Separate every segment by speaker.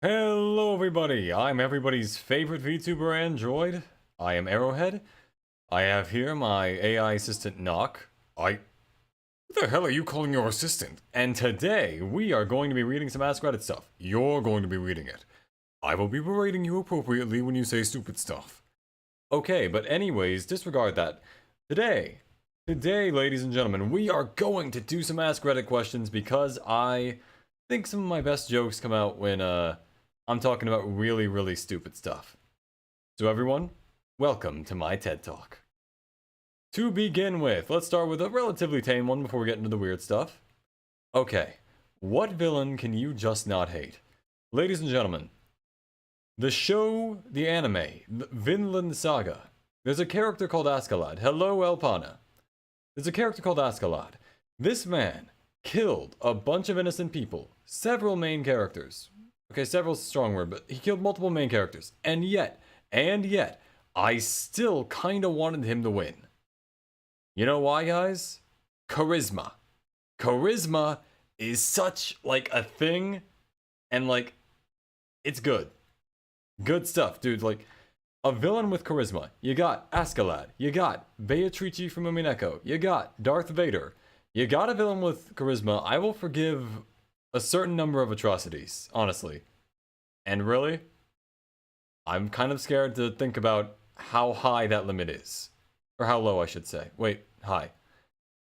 Speaker 1: Hello everybody, I'm everybody's favorite VTuber Android. I am Arrowhead. I have here my AI assistant Knock. What the hell are you calling your assistant? And today, we are going to be reading some Askreddit stuff. You're going to be reading it. I will be berating you appropriately when you say stupid stuff. Okay, but anyways, disregard that. Today, ladies and gentlemen, we are going to do some Askreddit questions because I think some of my best jokes come out when, I'm talking about really, really stupid stuff. So everyone, welcome to my TED Talk. To begin with, let's start with a relatively tame one before we get into the weird stuff. Okay, what villain can you just not hate? Ladies and gentlemen, the show, the anime, the Vinland Saga, there's a character called Askeladd. Hello, Elpana. There's a character called Askeladd. This man killed a bunch of innocent people, several main characters. Okay, several's a strong word, but he killed multiple main characters. And yet, I still kinda wanted him to win. You know why, guys? Charisma. Charisma is such, like, a thing, and, like, it's good. Good stuff, dude. Like, a villain with charisma. You got Askeladd. You got Beatrice from Umineko. You got Darth Vader. You got a villain with charisma. I will forgive a certain number of atrocities, honestly. And really, I'm kind of scared to think about how high that limit is. Or how low, I should say. Wait, high.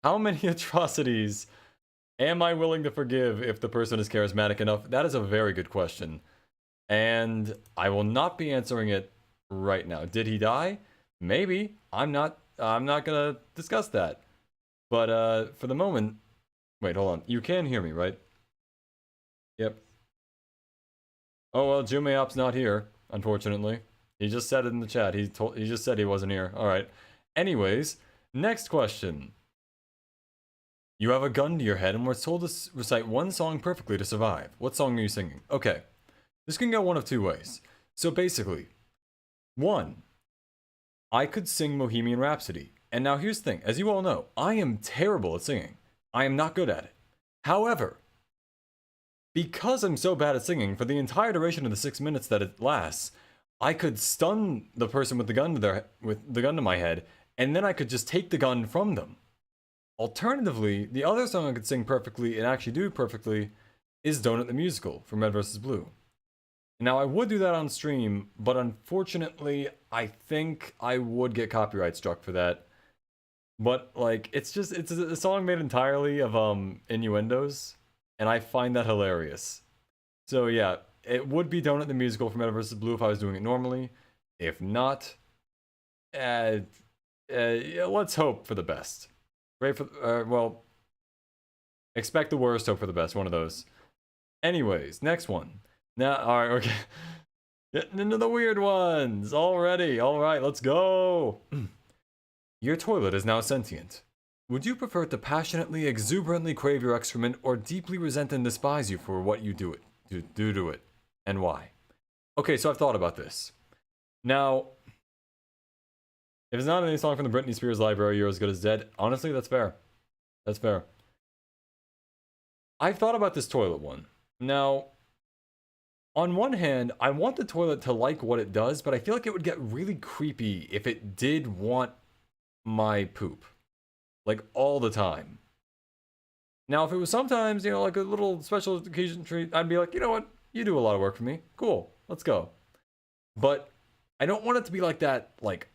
Speaker 1: How many atrocities am I willing to forgive if the person is charismatic enough? That is a very good question. And I will not be answering it right now. Did he die? Maybe. I'm not gonna discuss that. But for the moment, wait, hold on. You can hear me, right? Yep. Oh well, Jumeop's not here, unfortunately. He just said it in the chat. He just said he wasn't here. All right. Anyways, next question. You have a gun to your head and were told to recite one song perfectly to survive. What song are you singing? Okay. This can go one of two ways. So basically, one, I could sing Bohemian Rhapsody. And now here's the thing. As you all know, I am terrible at singing. I am not good at it. However, because I'm so bad at singing, for the entire duration of the 6 minutes that it lasts, I could stun the person with the gun to my head, and then I could just take the gun from them. Alternatively, the other song I could sing perfectly and actually do perfectly is Donut the Musical from Red vs. Blue. Now, I would do that on stream, but unfortunately, I think I would get copyright struck for that. But, like, it's a song made entirely of, innuendos, and I find that hilarious. So, yeah, it would be Donut the Musical from Red vs. Blue if I was doing it normally. If not, yeah, let's hope for the best. Pray for, well, expect the worst, hope for the best, one of those. Anyways, next one. Now, alright, okay. Getting into the weird ones already. Alright, let's go. Your toilet is now sentient. Would you prefer to passionately, exuberantly crave your excrement or deeply resent and despise you for what you do to it? And why? Okay, so I've thought about this. Now, if it's not any song from the Britney Spears library, You're As Good As Dead, honestly, that's fair. That's fair. I've thought about this toilet one. Now, on one hand, I want the toilet to like what it does, but I feel like it would get really creepy if it did want my poop. Like, all the time. Now, if it was sometimes, you know, like a little special occasion treat, I'd be like, you know what? You do a lot of work for me. Cool. Let's go. But I don't want it to be like that, like,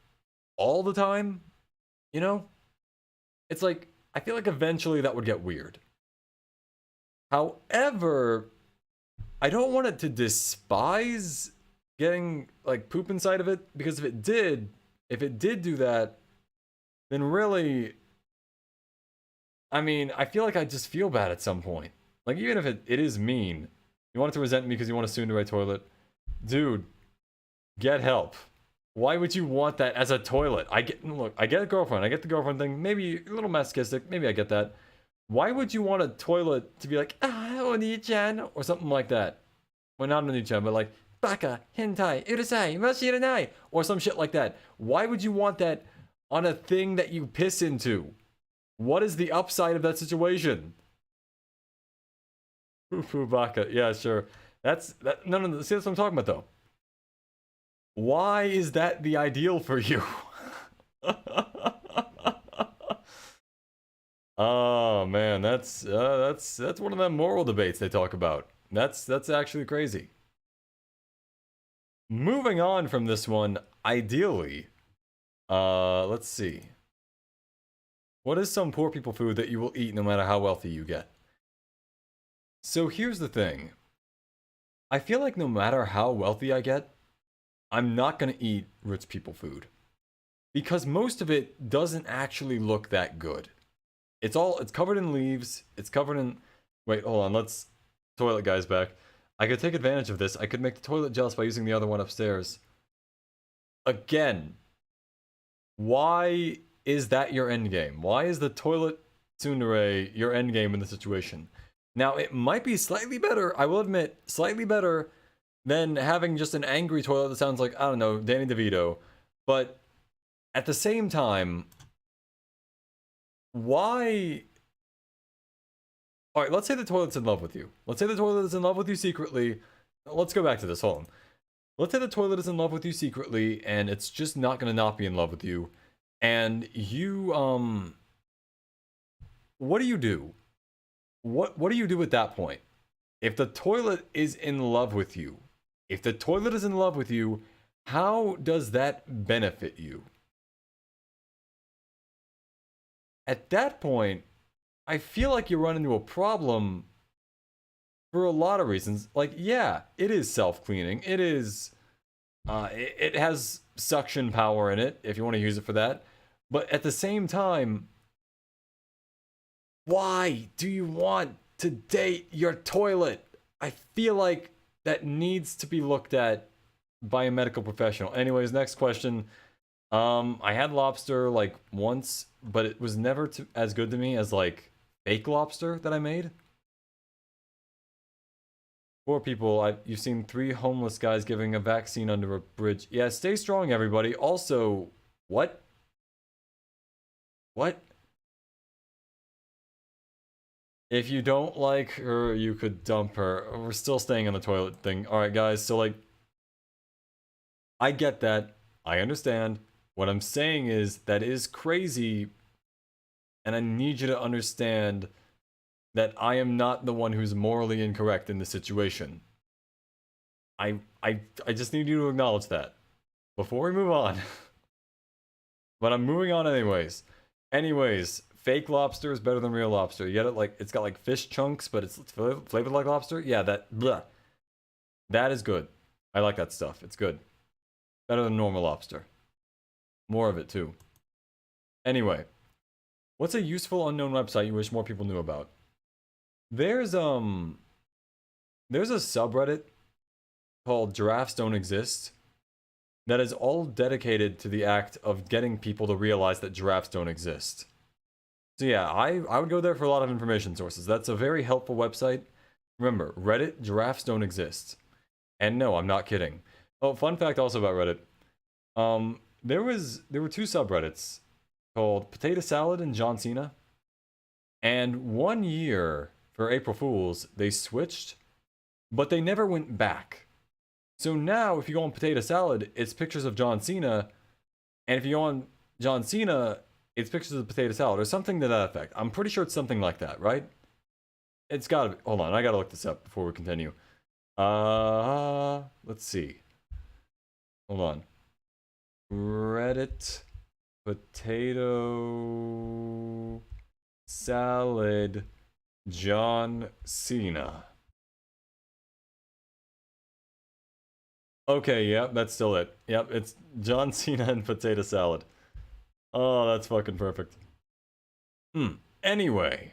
Speaker 1: all the time. You know? It's like, I feel like eventually that would get weird. However, I don't want it to despise getting, like, poop inside of it, because if it did do that, then really, I mean, I feel like I just feel bad at some point. Like, even if it is mean, you want it to resent me because you want to sue into my toilet. Dude, get help. Why would you want that as a toilet? I get a girlfriend. I get the girlfriend thing. Maybe a little masochistic. Maybe I get that. Why would you want a toilet to be like, Oni-chan, or something like that? Well, not Oni-chan, but like, Baka, hentai, urusai, mashiranai, or some shit like that. Why would you want that on a thing that you piss into? What is the upside of that situation? Foo Baka, yeah, sure. No, see, that's what I'm talking about, though. Why is that the ideal for you? Oh man, that's one of them moral debates they talk about. That's actually crazy. Moving on from this one, ideally, let's see. What is some poor people food that you will eat no matter how wealthy you get? So here's the thing. I feel like no matter how wealthy I get, I'm not gonna eat rich people food. Because most of it doesn't actually look that good. It's covered in leaves, it's covered in... Wait, hold on, let's... Toilet guy's back. I could take advantage of this. I could make the toilet jealous by using the other one upstairs. Again, why is that your endgame? Why is the toilet tsundere your endgame in the situation? Now, it might be slightly better, I will admit, slightly better than having just an angry toilet that sounds like, I don't know, Danny DeVito. But at the same time, why... Alright, let's say the toilet's in love with you. Let's say the toilet is in love with you secretly. Let's go back to this, hold on. Let's say the toilet is in love with you secretly, and it's just not gonna not be in love with you. And you, what do you do? What do you do at that point? If the toilet is in love with you, if the toilet is in love with you, how does that benefit you? At that point, I feel like you run into a problem for a lot of reasons. Like, yeah, it is self-cleaning. It is, it has suction power in it, if you want to use it for that. But at the same time, why do you want to date your toilet? I feel like that needs to be looked at by a medical professional. Anyways, next question. I had lobster like once, but it was never as good to me as like fake lobster that I made. Poor people, you've seen 3 homeless guys giving a vaccine under a bridge. Yeah, stay strong, everybody. Also, what? What? If you don't like her, you could dump her. We're still staying on the toilet thing. Alright, guys, so like... I get that. I understand. What I'm saying is, that is crazy, and I need you to understand that I am not the one who's morally incorrect in this situation. I just need you to acknowledge that before we move on. But I'm moving on anyways. Anyways, fake lobster is better than real lobster. You get it? Like, it's got like fish chunks, but it's flavored like lobster. Yeah, that is good. I like that stuff. It's good. Better than normal lobster. More of it too. Anyway, what's a useful unknown website you wish more people knew about? There's a subreddit called Giraffes Don't Exist that is all dedicated to the act of getting people to realize that giraffes don't exist. So yeah, I would go there for a lot of information sources. That's a very helpful website. Remember, Reddit, giraffes don't exist. And no, I'm not kidding. Oh, fun fact also about Reddit. There were 2 subreddits called Potato Salad and John Cena. And one year, for April Fools, they switched, but they never went back. So now, if you go on Potato Salad, it's pictures of John Cena, and if you go on John Cena, it's pictures of Potato Salad, or something to that effect. I'm pretty sure it's something like that, right? It's gotta be. Hold on, I gotta look this up before we continue. Let's see. Hold on. Reddit Potato Salad John Cena. Okay, yep, that's still it. Yep, it's John Cena and potato salad. Oh, that's fucking perfect. Anyway.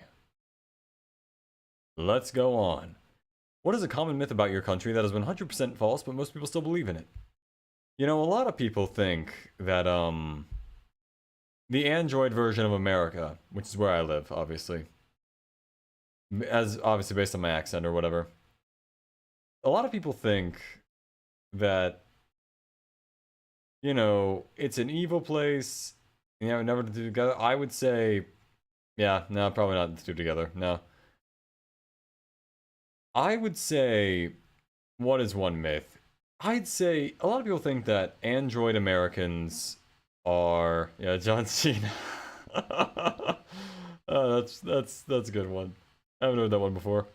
Speaker 1: Let's go on. What is a common myth about your country that has been 100% false, but most people still believe in it? You know, a lot of people think that, the Android version of America, which is where I live, obviously, as obviously based on my accent or whatever, a lot of people think that, you know, it's an evil place, you know, never to do together. I would say, yeah, no, probably not to do together, no. I would say What is one myth? I'd say a lot of people think that Android Americans are, yeah, John Cena. That's a good one. I haven't heard that one before.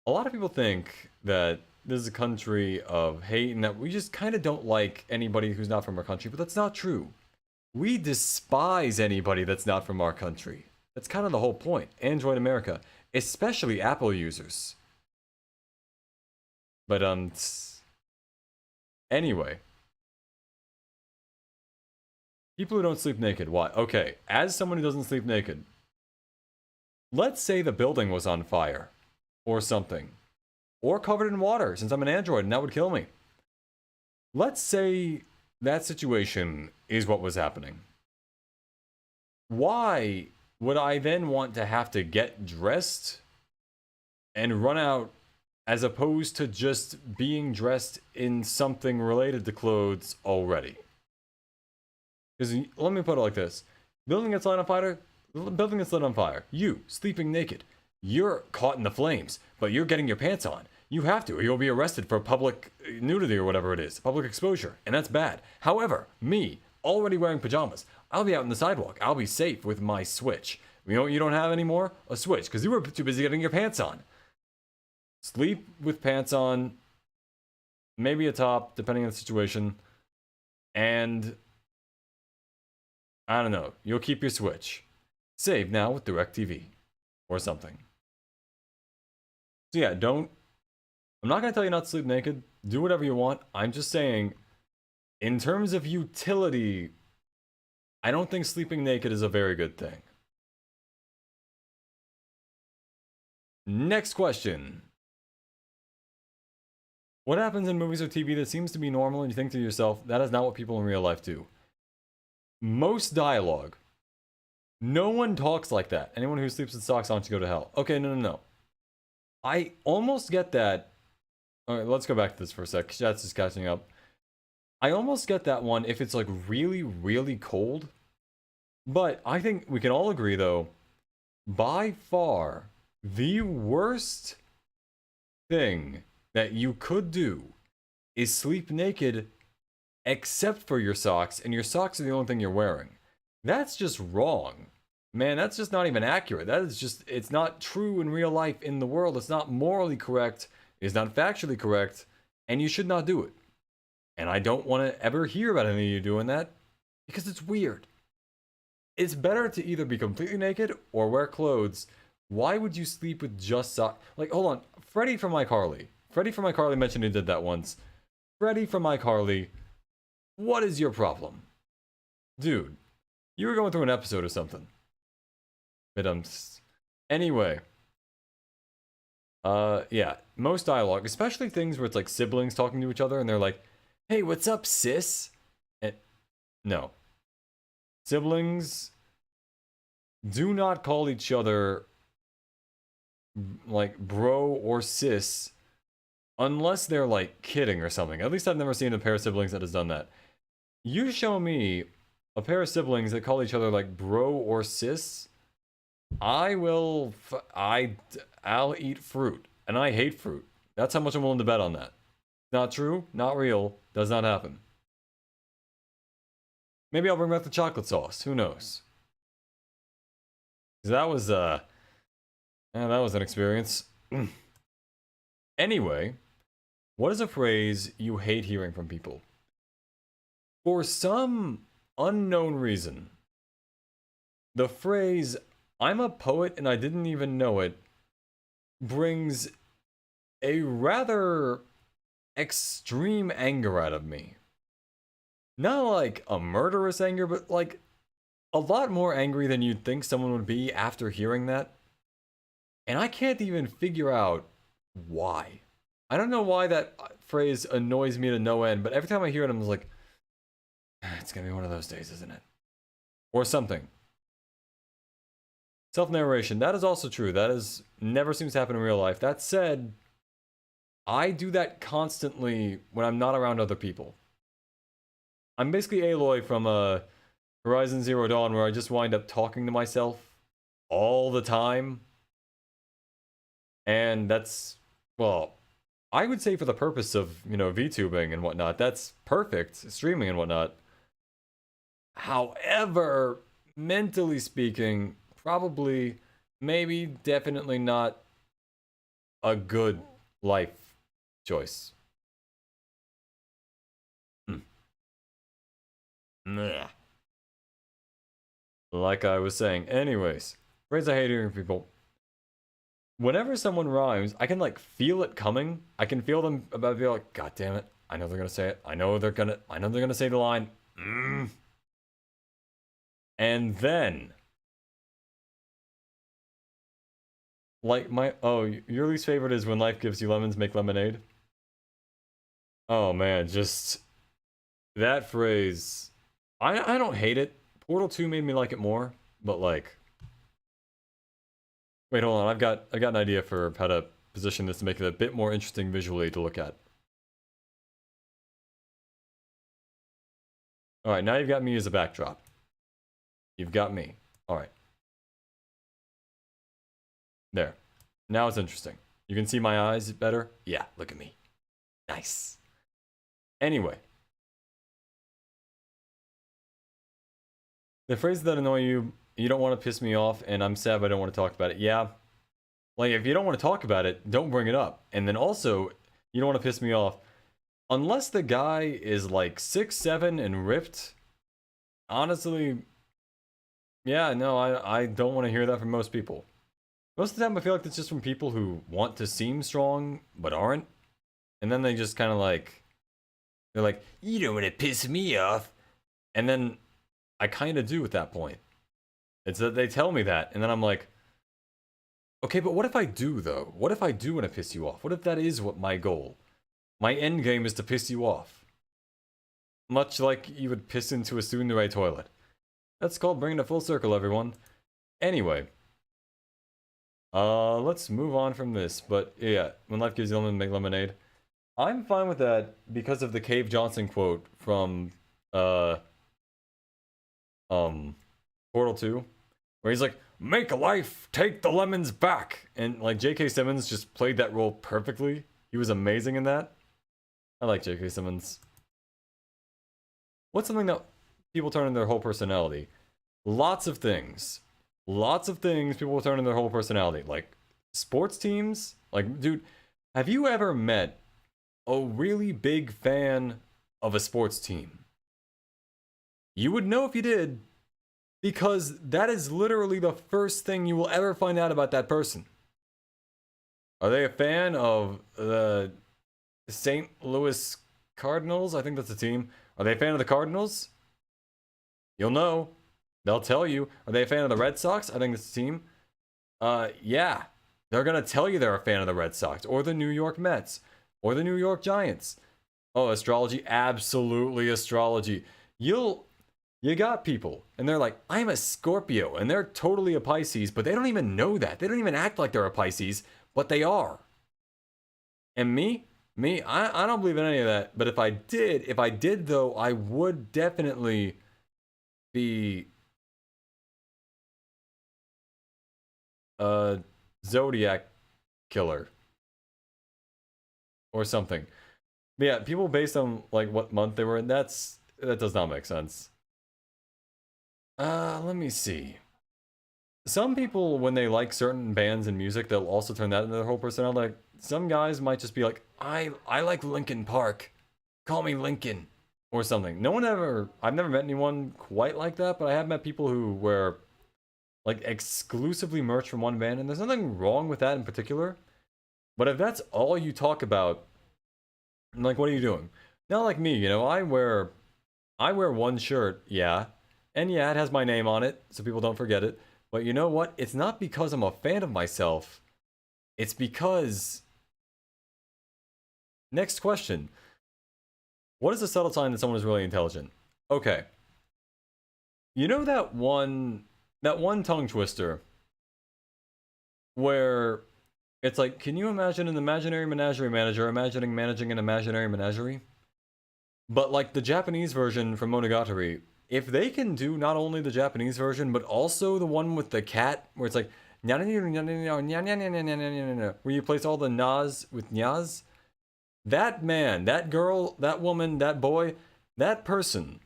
Speaker 1: A lot of people think that this is a country of hate and that we just kind of don't like anybody who's not from our country, but that's not true. We despise anybody that's not from our country. That's kind of the whole point. Android America, especially Apple users. But anyway, people who don't sleep naked, why? Okay, as someone who doesn't sleep naked, let's say the building was on fire or something, or covered in water since I'm an android and that would kill me. Let's say that situation is what was happening. Why would I then want to have to get dressed and run out as opposed to just being dressed in something related to clothes already? Because let me put it like this. Building gets lit on fire. You, sleeping naked. You're caught in the flames, but you're getting your pants on. You have to, or you'll be arrested for public nudity or whatever it is. Public exposure, and that's bad. However, me, already wearing pajamas, I'll be out on the sidewalk. I'll be safe with my Switch. You know what you don't have anymore? A Switch, because you were too busy getting your pants on. Sleep with pants on, maybe a top, depending on the situation, and I don't know, you'll keep your Switch. Save now with DirecTV, or something. So yeah, I'm not going to tell you not to sleep naked. Do whatever you want. I'm just saying, in terms of utility, I don't think sleeping naked is a very good thing. Next question. What happens in movies or TV that seems to be normal and you think to yourself, that is not what people in real life do? Most dialogue. No one talks like that. Anyone who sleeps with socks on should go to hell. Okay, no. I almost get that. Alright, let's go back to this for a sec. Chat's just catching up. I almost get that one if it's like really, really cold. But I think we can all agree though, by far, the worst thing that you could do is sleep naked except for your socks, and your socks are the only thing you're wearing. That's just wrong. Man, that's just not even accurate. That is just, it's not true in real life in the world. It's not morally correct. It's not factually correct. And you should not do it. And I don't want to ever hear about any of you doing that because it's weird. It's better to either be completely naked or wear clothes. Why would you sleep with just socks? Like, hold on. Freddie from iCarly. Freddie from iCarly mentioned he did that once. Freddie from iCarly, what is your problem? Dude, you were going through an episode or something. But anyway. Yeah, most dialogue, especially things where it's like siblings talking to each other and they're like, "Hey, what's up, sis?" And no. Siblings do not call each other like bro or sis unless they're like kidding or something. At least I've never seen a pair of siblings that has done that. You show me a pair of siblings that call each other like bro or sis, I'll eat fruit. And I hate fruit. That's how much I'm willing to bet on that. Not true, not real, does not happen. Maybe I'll bring back the chocolate sauce, who knows? That was that was an experience. Anyway, what is a phrase you hate hearing from people? For some unknown reason, the phrase, "I'm a poet and I didn't even know it," brings a rather extreme anger out of me. Not like a murderous anger, but like a lot more angry than you'd think someone would be after hearing that. And I can't even figure out why. I don't know why that phrase annoys me to no end, but every time I hear it, I'm just like, it's gonna be one of those days, isn't it? Or something. Self-narration, that is also true. That is never seems to happen in real life. That said, I do that constantly when I'm not around other people. I'm basically Aloy from Horizon Zero Dawn, where I just wind up talking to myself all the time. And that's, well, I would say for the purpose of, VTubing and whatnot, that's perfect, streaming and whatnot. However, mentally speaking, probably, maybe, definitely not a good life choice. Meh. Like I was saying. Anyways, phrase I hate hearing people. Whenever someone rhymes, I can like feel it coming. I can feel them about to be like, God damn it. I know they're gonna say it. I know they're gonna say the line. And then like your least favorite is when life gives you lemons, make lemonade. Oh man, just that phrase. I don't hate it. Portal 2 made me like it more, but like wait, hold on. I got an idea for how to position this to make it a bit more interesting visually to look at. Alright, now you've got me as a backdrop. You've got me. Alright. There. Now it's interesting. You can see my eyes better? Yeah, look at me. Nice. Anyway. The phrases that annoy you, you don't want to piss me off, and I'm sad but I don't want to talk about it. Yeah. Like, if you don't want to talk about it, don't bring it up. And then also, you don't want to piss me off. Unless the guy is like 6'7" and ripped, honestly, yeah, no, I don't want to hear that from most people. Most of the time, I feel like it's just from people who want to seem strong, but aren't. And then they just kind of like, they're like, you don't want to piss me off. And then I kind of do at that point. It's that they tell me that, and then I'm like, okay, but what if I do, though? What if I do want to piss you off? What if that is what my goal? My end game is to piss you off. Much like you would piss into a tsundere toilet. That's called bringing it full circle, everyone. Anyway. Let's move on from this. But, yeah, when life gives you lemon, make lemonade. I'm fine with that because of the Cave Johnson quote from, Portal 2. Where he's like, make a life, take the lemons back. And, like, J.K. Simmons just played that role perfectly. He was amazing in that. I like J.K. Simmons. What's something that people turn in their whole personality? Lots of things. Lots of things people will turn in their whole personality. Like, sports teams? Like, dude, have you ever met a really big fan of a sports team? You would know if you did, because that is literally the first thing you will ever find out about that person. Are they a fan of the St. Louis Cardinals? I think that's a team. Are they a fan of the Cardinals? You'll know. They'll tell you. Are they a fan of the Red Sox? I think that's a team. Yeah. They're gonna tell you they're a fan of the Red Sox, or the New York Mets, or the New York Giants. Oh, astrology? Absolutely astrology. You got people, and they're like, I'm a Scorpio, and they're totally a Pisces, but they don't even know that. They don't even act like they're a Pisces, but they are. And me, I don't believe in any of that. But if I did though, I would definitely be a Zodiac killer or something. But yeah, people based on like what month they were in, that does not make sense. Let me see. Some people, when they like certain bands and music, they'll also turn that into their whole personality. Like, some guys might just be like, I like Linkin Park. Call me Linkin. Or something. I've never met anyone quite like that, but I have met people who wear, like, exclusively merch from one band, and there's nothing wrong with that in particular. But if that's all you talk about, like, what are you doing? Not like me, I wear one shirt, yeah. And yeah, it has my name on it, so people don't forget it. But you know what? It's not because I'm a fan of myself. It's because... Next question. What is a subtle sign that someone is really intelligent? Okay. You know that one tongue twister where it's like, can you imagine an imaginary menagerie manager imagining managing an imaginary menagerie? But like the Japanese version from Monogatari, if they can do not only the Japanese version, but also the one with the cat, where it's like, where you place all the nas with nyas, That man, that girl, that woman, that boy, that person,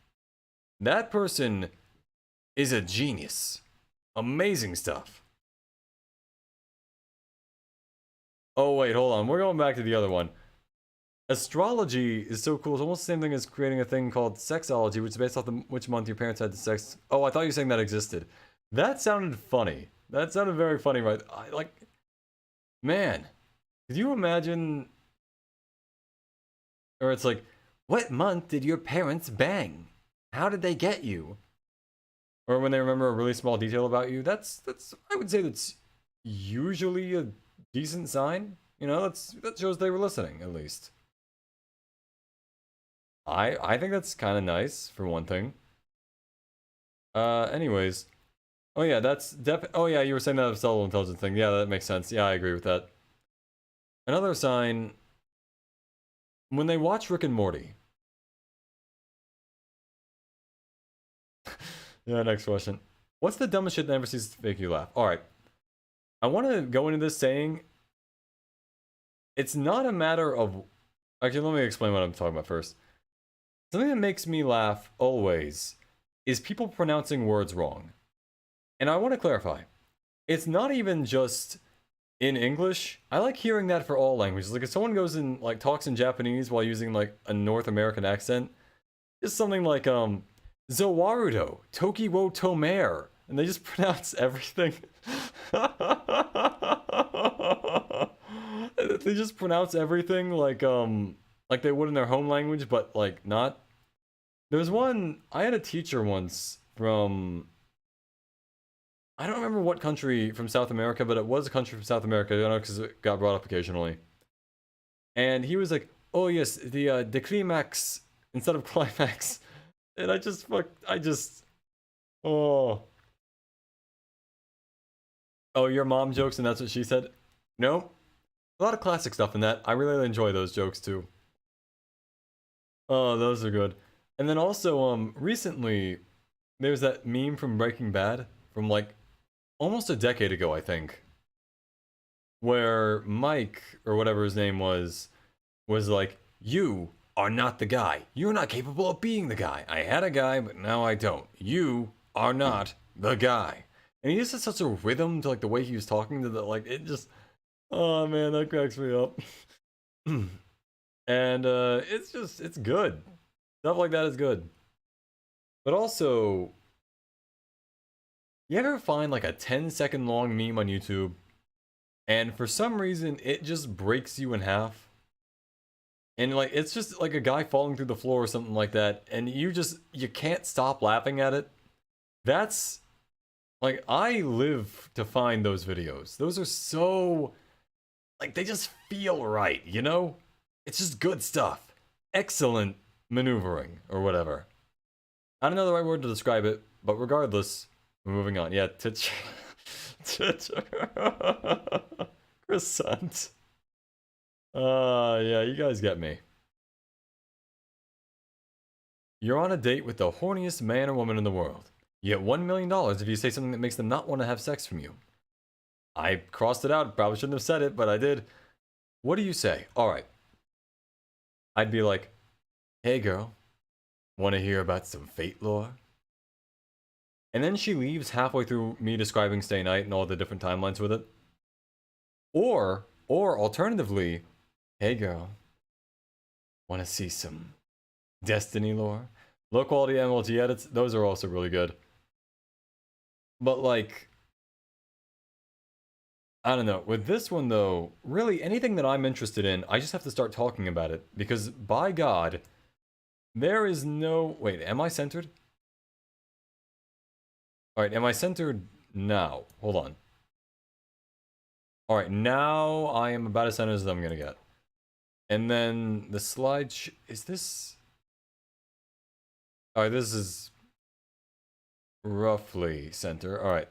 Speaker 1: that person is a genius. Amazing stuff. Oh, wait, hold on. We're going back to the other one. Astrology is so cool. It's almost the same thing as creating a thing called sexology, which is based off which month your parents had the sex. Oh, I thought you were saying that existed. That sounded funny. That sounded very funny, right? Man, could you imagine? Or it's like, what month did your parents bang? How did they get you? Or when they remember a really small detail about you. That's I would say that's usually a decent sign. You know, that shows they were listening, at least. I think that's kind of nice, for one thing. Anyways. Oh yeah, oh yeah, you were saying that of cellular intelligence thing. Yeah, that makes sense. Yeah, I agree with that. Another sign, when they watch Rick and Morty. Yeah, next question. What's the dumbest shit that never ceases to make you laugh? Alright. I want to go into this saying, it's not a matter of... Actually, let me explain what I'm talking about first. Something that makes me laugh, always, is people pronouncing words wrong. And I want to clarify. It's not even just in English. I like hearing that for all languages. Like, if someone goes and, like, talks in Japanese while using, like, a North American accent, it's something like, Zowarudo, Toki wo Tomer, and they just pronounce everything. They just pronounce everything like they would in their home language, but like not. There was one, I had a teacher once from, I don't remember what country from South America, but it was a country from South America, I don't know, because it got brought up occasionally. And he was like, oh yes, the climax instead of climax. And oh. Oh, your mom jokes and that's what she said? No. A lot of classic stuff in that. I really enjoy those jokes too. Oh, those are good. And then also, recently, there's that meme from Breaking Bad from like almost a decade ago, I think, where Mike, or whatever his name was like, you are not the guy. You're not capable of being the guy. I had a guy, but now I don't. You are not the guy. And he just has such a rhythm to like the way he was talking to the like it just, oh man, that cracks me up. And it's good. Stuff like that is good. But also, you ever find like a 10-second long meme on YouTube and for some reason it just breaks you in half? And like it's just like a guy falling through the floor or something like that, and you can't stop laughing at it. That's like, I live to find those videos. Those are so like, they just feel right, you know? It's just good stuff. Excellent maneuvering or whatever. I don't know the right word to describe it, but regardless, we're moving on. Yeah, croissant. Yeah, you guys get me. You're on a date with the horniest man or woman in the world. You get $1 million if you say something that makes them not want to have sex from you. I crossed it out. Probably shouldn't have said it, but I did. What do you say? Alright. I'd be like, hey girl, want to hear about some fate lore? And then she leaves halfway through me describing Stay Night and all the different timelines with it. Or alternatively, hey girl, want to see some Destiny lore? Low quality MLG edits, those are also really good. But like, I don't know. With this one though, really anything that I'm interested in, I just have to start talking about it. Because by God, there is no... Wait, am I centered? Alright, am I centered now? Hold on. Alright, now I am about as centered as I'm gonna get. And then the slide... is this... Alright, this is... roughly center. Alright.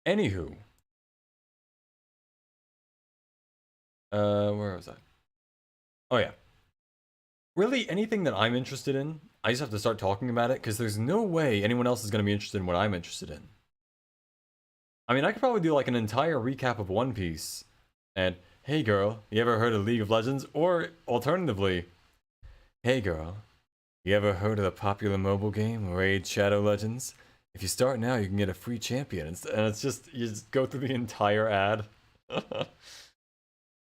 Speaker 1: Anywho. Where was I? Oh yeah. Really, anything that I'm interested in, I just have to start talking about it, because there's no way anyone else is going to be interested in what I'm interested in. I mean, I could probably do like an entire recap of One Piece, and Hey girl, you ever heard of League of Legends? Or alternatively, hey girl, you ever heard of the popular mobile game Raid Shadow Legends? If you start now, you can get a free champion. And it's just, you just go through the entire ad.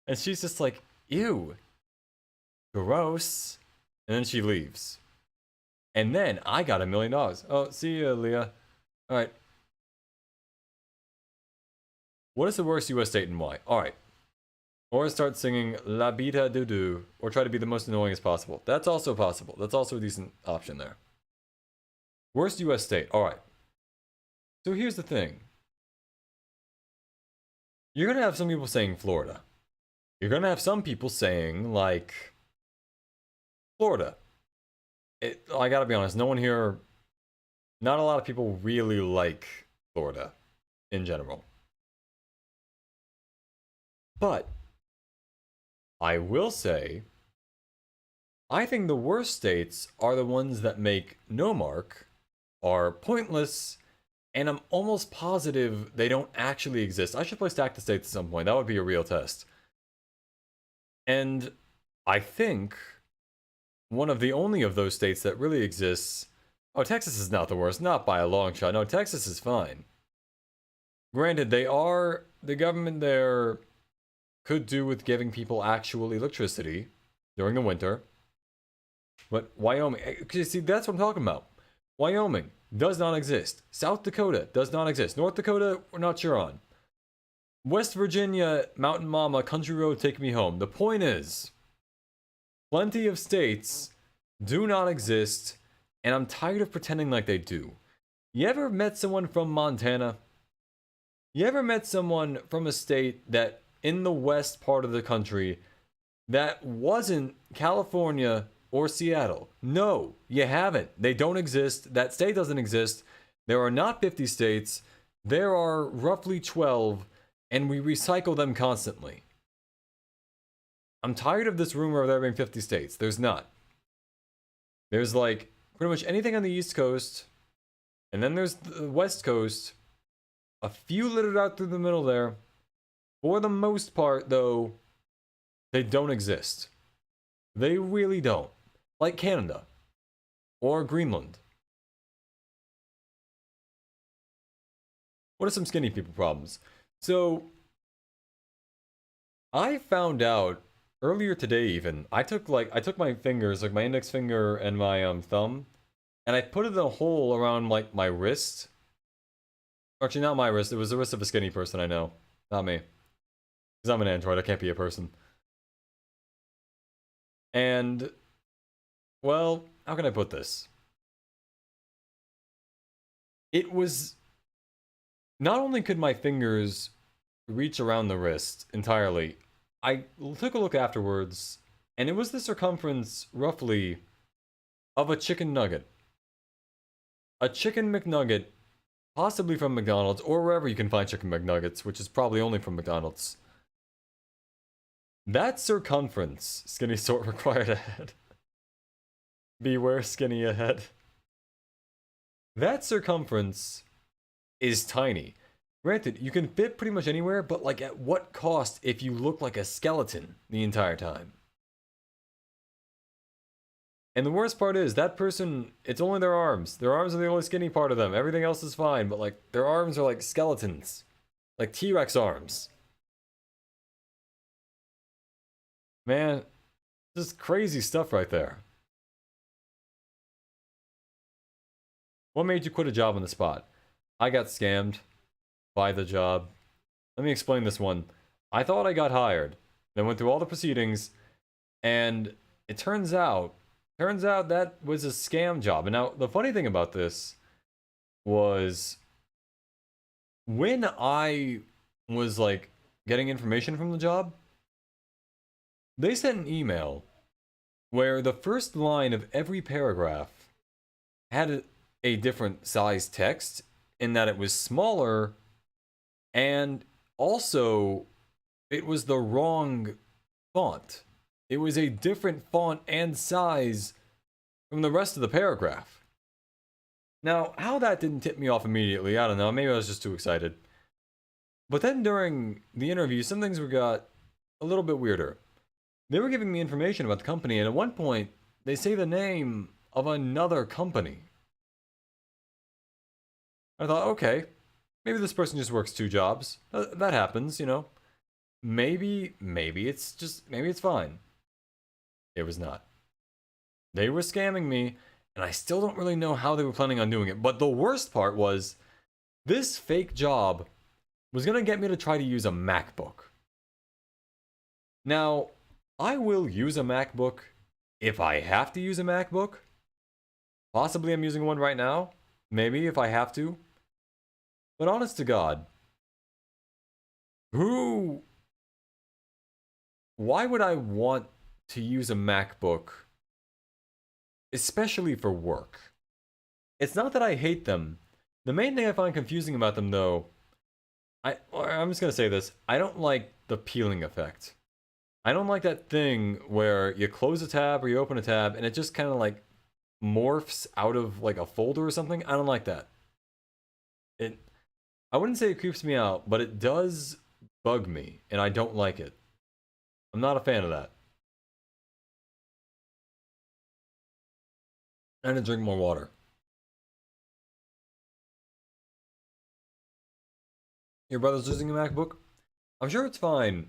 Speaker 1: And she's just like, ew, gross. And then she leaves. And then I got $1 million. Oh, see ya, Leah. Alright. What is the worst US state and why? Alright. Or start singing La Bita Doo Doo, or try to be the most annoying as possible. That's also possible. That's also a decent option there. Worst US state. Alright. So here's the thing. You're gonna have some people saying Florida. You're gonna have some people saying, like, Florida. I gotta be honest, no one here, not a lot of people really like Florida in general. But I will say, I think the worst states are the ones that make no mark, are pointless, and I'm almost positive they don't actually exist. I should play Stack the States at some point. That would be a real test. And I think one of the only of those states that really exists... Oh, Texas is not the worst. Not by a long shot. No, Texas is fine. Granted, the government there could do with giving people actual electricity during the winter. But Wyoming... See, that's what I'm talking about. Wyoming does not exist. South Dakota does not exist. North Dakota, we're not sure on. West Virginia, Mountain Mama, Country Road, Take Me Home. The point is, plenty of states do not exist, and I'm tired of pretending like they do. You ever met someone from Montana? You ever met someone from a state that, in the west part of the country, that wasn't California or Seattle? No, you haven't. They don't exist. That state doesn't exist. There are not 50 states. There are roughly 12, and we recycle them constantly. I'm tired of this rumor of there being 50 states. There's not. There's like pretty much anything on the East Coast, and then there's the West Coast, a few littered out through the middle there. For the most part, though, they don't exist. They really don't. Like Canada. Or Greenland. What are some skinny people problems? So, I found out earlier today even, I took my fingers, like my index finger and my thumb, and I put it in a hole around like my wrist. Actually, not my wrist, it was the wrist of a skinny person I know. Not me. Because I'm an android, I can't be a person. And, well, how can I put this? It was... Not only could my fingers reach around the wrist entirely, I took a look afterwards, and it was the circumference, roughly, of a chicken nugget. A chicken McNugget, possibly from McDonald's, or wherever you can find chicken McNuggets, which is probably only from McDonald's. That circumference, skinny sort required ahead. Beware skinny ahead. That circumference is tiny. Granted, you can fit pretty much anywhere, but like at what cost if you look like a skeleton the entire time? And the worst part is, that person, it's only their arms. Their arms are the only skinny part of them. Everything else is fine, but like, their arms are like skeletons. Like T-Rex arms. Man, this is crazy stuff right there. What made you quit a job on the spot? I got scammed by the job. Let me explain this one. I thought I got hired, then went through all the proceedings, and it turns out that was a scam job. And now, the funny thing about this was, when I was like getting information from the job, they sent an email where the first line of every paragraph had a different size text, in that it was smaller, and also it was the wrong font. It was a different font and size from the rest of the paragraph. Now, how that didn't tip me off immediately, I don't know. Maybe I was just too excited. But then during the interview, some things got a little bit weirder. They were giving me information about the company, and at one point, they say the name of another company. I thought, okay, maybe this person just works 2 jobs. That happens, you know. Maybe it's fine. It was not. They were scamming me, and I still don't really know how they were planning on doing it. But the worst part was, this fake job was gonna get me to try to use a MacBook. Now, I will use a MacBook if I have to use a MacBook. Possibly I'm using one right now. Maybe if I have to. But honest to God, why would I want to use a MacBook, especially for work? It's not that I hate them. The main thing I find confusing about them, though, I'm just gonna say this, I don't like the peeling effect. I don't like that thing where you close a tab or you open a tab and it just kind of like morphs out of like a folder or something. I don't like that. I wouldn't say it creeps me out, but it does bug me, and I don't like it. I'm not a fan of that. I'm gonna drink more water. Your brother's using a MacBook? I'm sure it's fine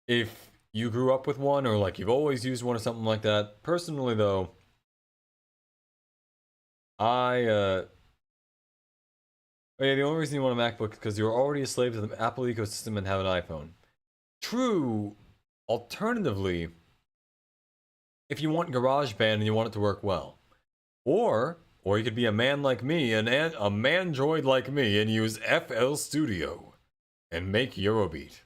Speaker 1: if you grew up with one, or like you've always used one or something like that. Personally, though, oh yeah, the only reason you want a MacBook is because you're already a slave to the Apple ecosystem and have an iPhone. True. Alternatively, if you want GarageBand and you want it to work well. Or you could be a man like me, a mandroid like me, and use FL Studio and make Eurobeat.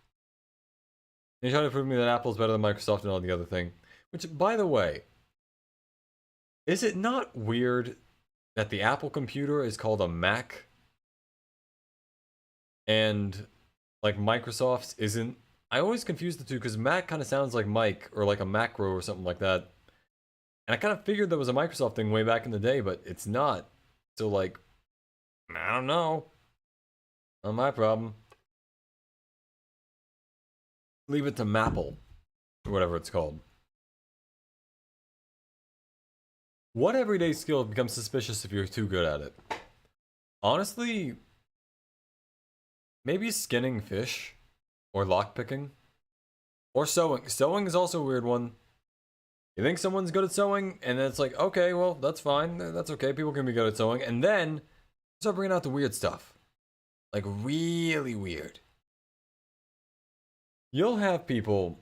Speaker 1: They try to prove me that Apple's better than Microsoft and all the other thing. Which, by the way, is it not weird that the Apple computer is called a Mac? And, like, Microsoft's isn't? I always confuse the two, because Mac kind of sounds like Mike, or like a macro or something like that. And I kind of figured that was a Microsoft thing way back in the day, but it's not. So, like, I don't know. Not my problem. Leave it to Maple, or whatever it's called. What everyday skill becomes suspicious if you're too good at it? Honestly, maybe skinning fish, or lockpicking, or sewing. Sewing is also a weird one. You think someone's good at sewing, and then it's like, okay, well, that's fine. That's okay. People can be good at sewing. And then start bringing out the weird stuff. Like, really weird. You'll have people,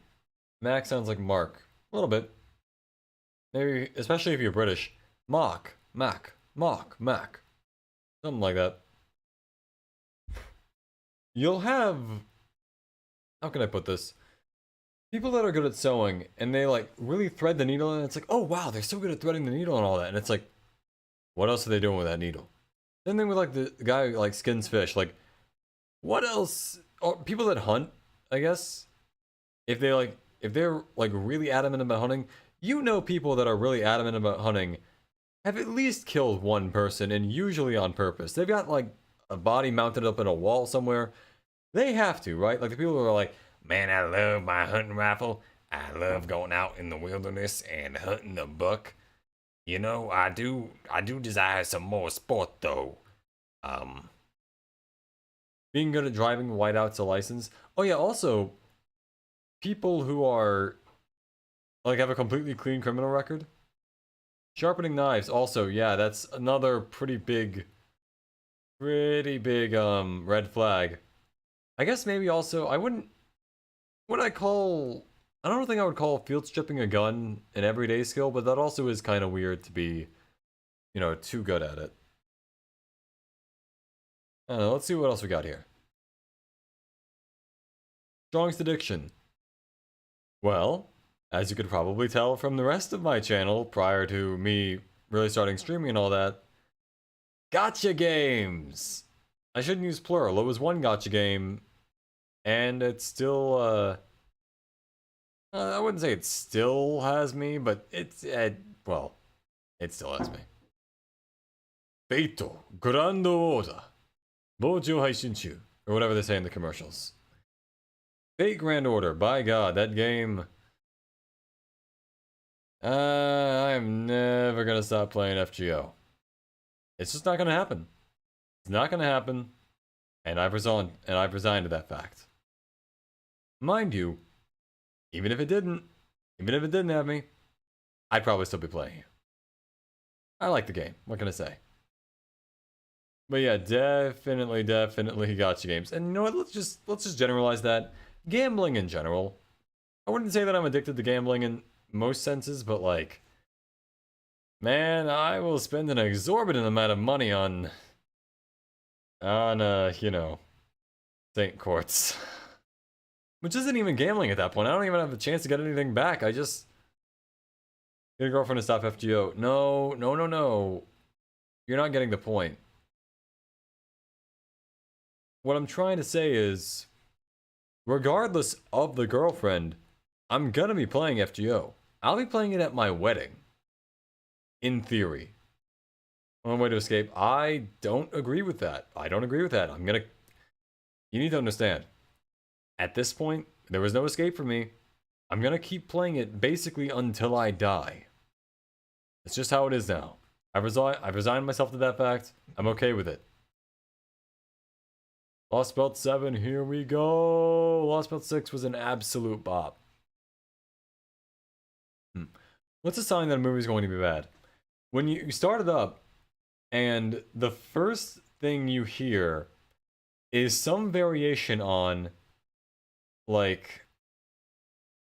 Speaker 1: Mac sounds like Mark, a little bit. Maybe, especially if you're British. Mac, Mac. Something like that. You'll have, how can I put this? People that are good at sewing, and they like really thread the needle, and it's like, oh wow, they're so good at threading the needle and all that. And it's like, what else are they doing with that needle? Same thing with like the guy who like skins fish. Like, what else? Or people that hunt, I guess. If they're like really adamant about hunting, you know, people that are really adamant about hunting have at least killed one person, and usually on purpose. They've got like a body mounted up in a wall somewhere. They have to, right? Like the people who are like, man, I love my hunting rifle. I love going out in the wilderness and hunting a buck. You know, I do desire some more sport though. Being good at driving without a license. Oh yeah, also people who are like have a completely clean criminal record. Sharpening knives also, yeah, that's another pretty big red flag. I guess maybe also I don't think I would call field stripping a gun an everyday skill, but that also is kind of weird to be, you know, too good at it. I don't know, let's see what else we got here. Strongest addiction. Well, as you could probably tell from the rest of my channel prior to me really starting streaming and all that, gacha games! I shouldn't use plural, it was one gacha game, and it's still, I wouldn't say it still has me, but well, it still has me. Beito, Grando Oda, Bojo Haishinchu, or whatever they say in the commercials. Fate Grand Order, by God, that game. I'm never gonna stop playing FGO. It's just not gonna happen. It's not gonna happen, and I've resigned to that fact. Mind you, even if it didn't have me, I'd probably still be playing it. I like the game. What can I say? But yeah, definitely gotcha games. And you know what? Let's just generalize that. Gambling in general. I wouldn't say that I'm addicted to gambling in most senses, but like, man, I will spend an exorbitant amount of money on you know, Saint Courts. Which isn't even gambling at that point. I don't even have a chance to get anything back. I just get a girlfriend to stop FGO. No. You're not getting the point. What I'm trying to say is, regardless of the girlfriend, I'm gonna be playing FGO. I'll be playing it at my wedding. In theory. One way to escape. I don't agree with that. You need to understand. At this point, there was no escape for me. I'm gonna keep playing it basically until I die. It's just how it is now. I've resigned myself to that fact. I'm okay with it. Lost Belt 7, here we go. Lost Belt 6 was an absolute bop. What's a sign that a movie's going to be bad? When you start it up, and the first thing you hear is some variation on, like,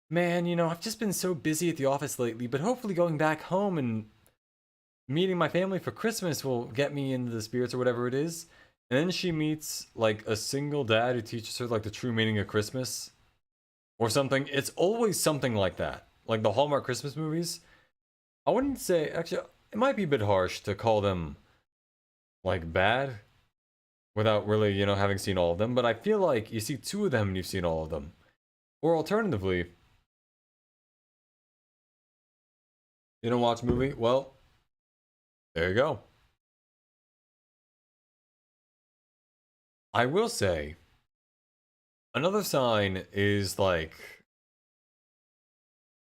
Speaker 1: man, you know, I've just been so busy at the office lately, but hopefully going back home and meeting my family for Christmas will get me into the spirits or whatever it is. And then she meets, like, a single dad who teaches her, like, the true meaning of Christmas. Or something. It's always something like that. Like the Hallmark Christmas movies. I wouldn't say, actually, it might be a bit harsh to call them, like, bad. Without really, you know, having seen all of them. But I feel like you see 2 of them and you've seen all of them. Or alternatively, you don't watch a movie? Well, there you go. I will say, another sign is, like,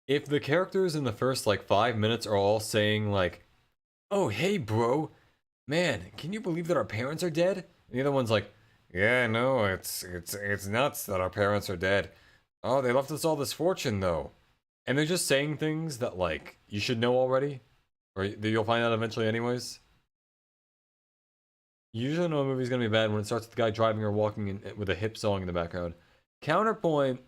Speaker 1: if the characters in the first, like, 5 minutes are all saying, like, oh, hey, bro, man, can you believe that our parents are dead? And the other one's like, yeah, no, it's nuts that our parents are dead. Oh, they left us all this fortune, though. And they're just saying things that, like, you should know already. Or that you'll find out eventually anyways. You usually know a movie's gonna be bad when it starts with the guy driving or walking in, with a hip song in the background. Counterpoint.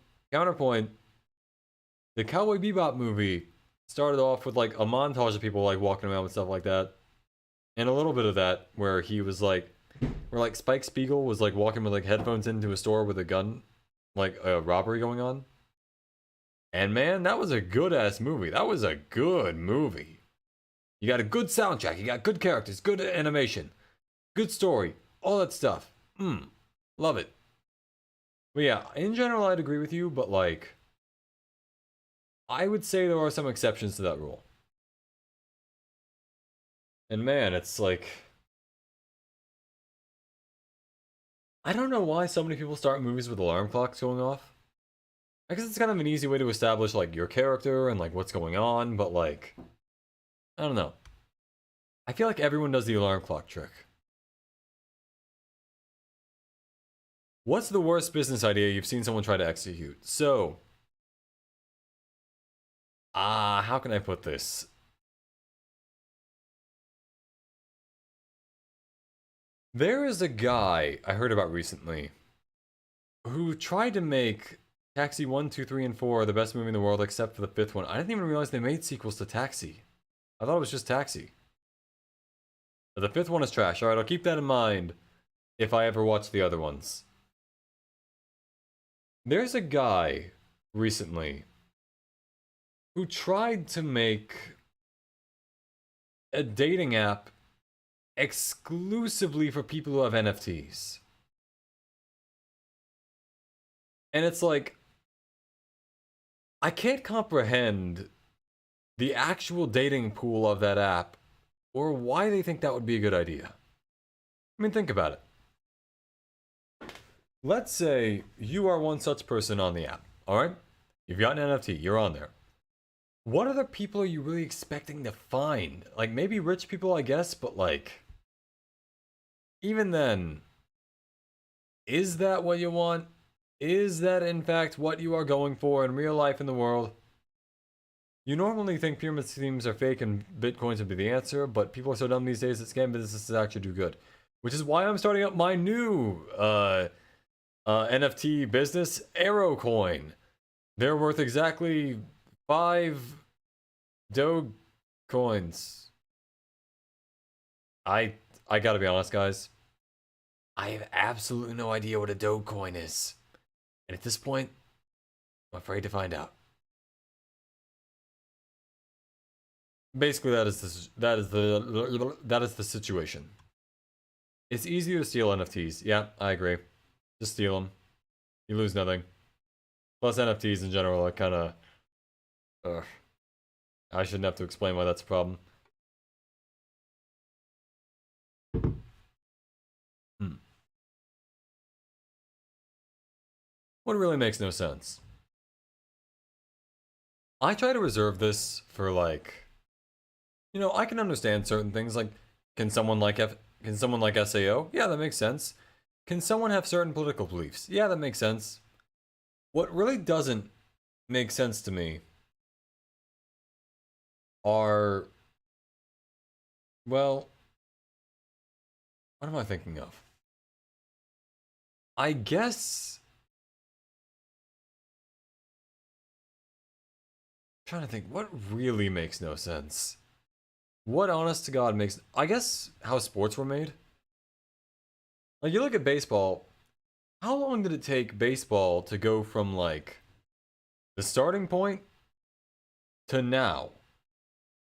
Speaker 1: The Cowboy Bebop movie started off with, like, a montage of people, like, walking around with stuff like that. And a little bit of that where he was, like, where, like, Spike Spiegel was, like, walking with, like, headphones into a store with a gun, like, a robbery going on. And man, that was a good-ass movie. That was a good movie. You got a good soundtrack, you got good characters, good animation, good story, all that stuff. Love it. But yeah, in general, I'd agree with you, but, like, I would say there are some exceptions to that rule. And man, it's like, I don't know why so many people start movies with alarm clocks going off. I guess it's kind of an easy way to establish, like, your character and, like, what's going on, but, like, I don't know. I feel like everyone does the alarm clock trick. What's the worst business idea you've seen someone try to execute? So, how can I put this? There is a guy I heard about recently who tried to make Taxi 1, 2, 3, and 4 the best movie in the world except for the 5th one. I didn't even realize they made sequels to Taxi. I thought it was just Taxi. But the 5th one is trash. Alright, I'll keep that in mind if I ever watch the other ones. There's a guy recently who tried to make a dating app exclusively for people who have NFTs. And it's like, I can't comprehend the actual dating pool of that app or why they think that would be a good idea. I mean, think about it. Let's say you are one such person on the app, alright? You've got an NFT, you're on there. What other people are you really expecting to find? Like, maybe rich people, I guess, but like, even then, is that what you want? Is that in fact what you are going for in real life in the world? You normally think pyramid schemes are fake and bitcoins would be the answer, but people are so dumb these days that scam businesses actually do good. Which is why I'm starting up my new NFT business, Arrow Coin. They're worth exactly 5 Doge coins. I gotta be honest, guys. I have absolutely no idea what a Dogecoin is. And at this point, I'm afraid to find out. Basically, that is the situation. It's easier to steal NFTs. Yeah, I agree. Just steal them. You lose nothing. Plus, NFTs in general are kind of. I shouldn't have to explain why that's a problem. What really makes no sense. I try to reserve this for like, I can understand certain things. Like, can someone like SAO? Yeah, that makes sense. Can someone have certain political beliefs? Yeah, that makes sense. What really doesn't make sense to me are, well, what am I thinking of? I guess I'm trying to think what really makes no sense. What honest to God makes, I guess, how sports were made. Like, you look at baseball, how long did it take baseball to go from like the starting point to now?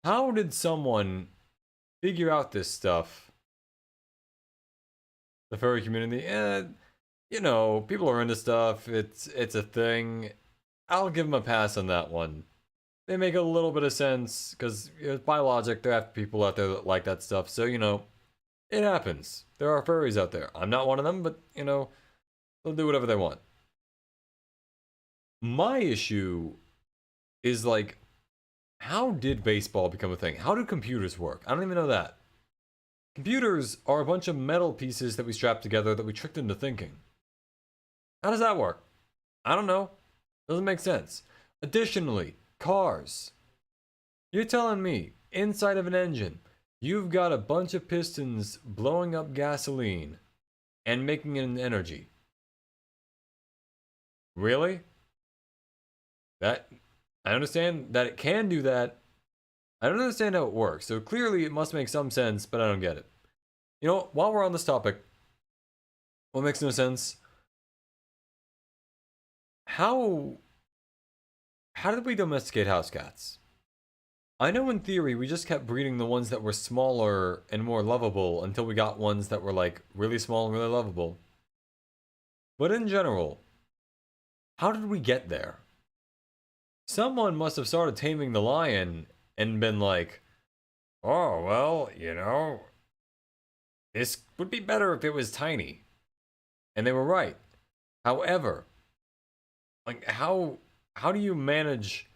Speaker 1: How did someone figure out this stuff? The furry community, people are into stuff. It's a thing. I'll give them a pass on that one. They make a little bit of sense because by logic, there have people out there that like that stuff. So it happens. There are furries out there. I'm not one of them, but they'll do whatever they want. My issue is like, how did baseball become a thing? How do computers work? I don't even know that. Computers are a bunch of metal pieces that we strap together that we tricked into thinking. How does that work? I don't know. Doesn't make sense. Additionally, cars. You're telling me, inside of an engine, you've got a bunch of pistons blowing up gasoline and making it an energy. Really? That, I understand that it can do that. I don't understand how it works, so clearly it must make some sense, but I don't get it. While we're on this topic, what makes no sense? How did we domesticate house cats? I know in theory we just kept breeding the ones that were smaller and more lovable until we got ones that were like really small and really lovable. But in general, how did we get there? Someone must have started taming the lion and been like, oh, well, this would be better if it was tiny. And they were right. However, like how do you manage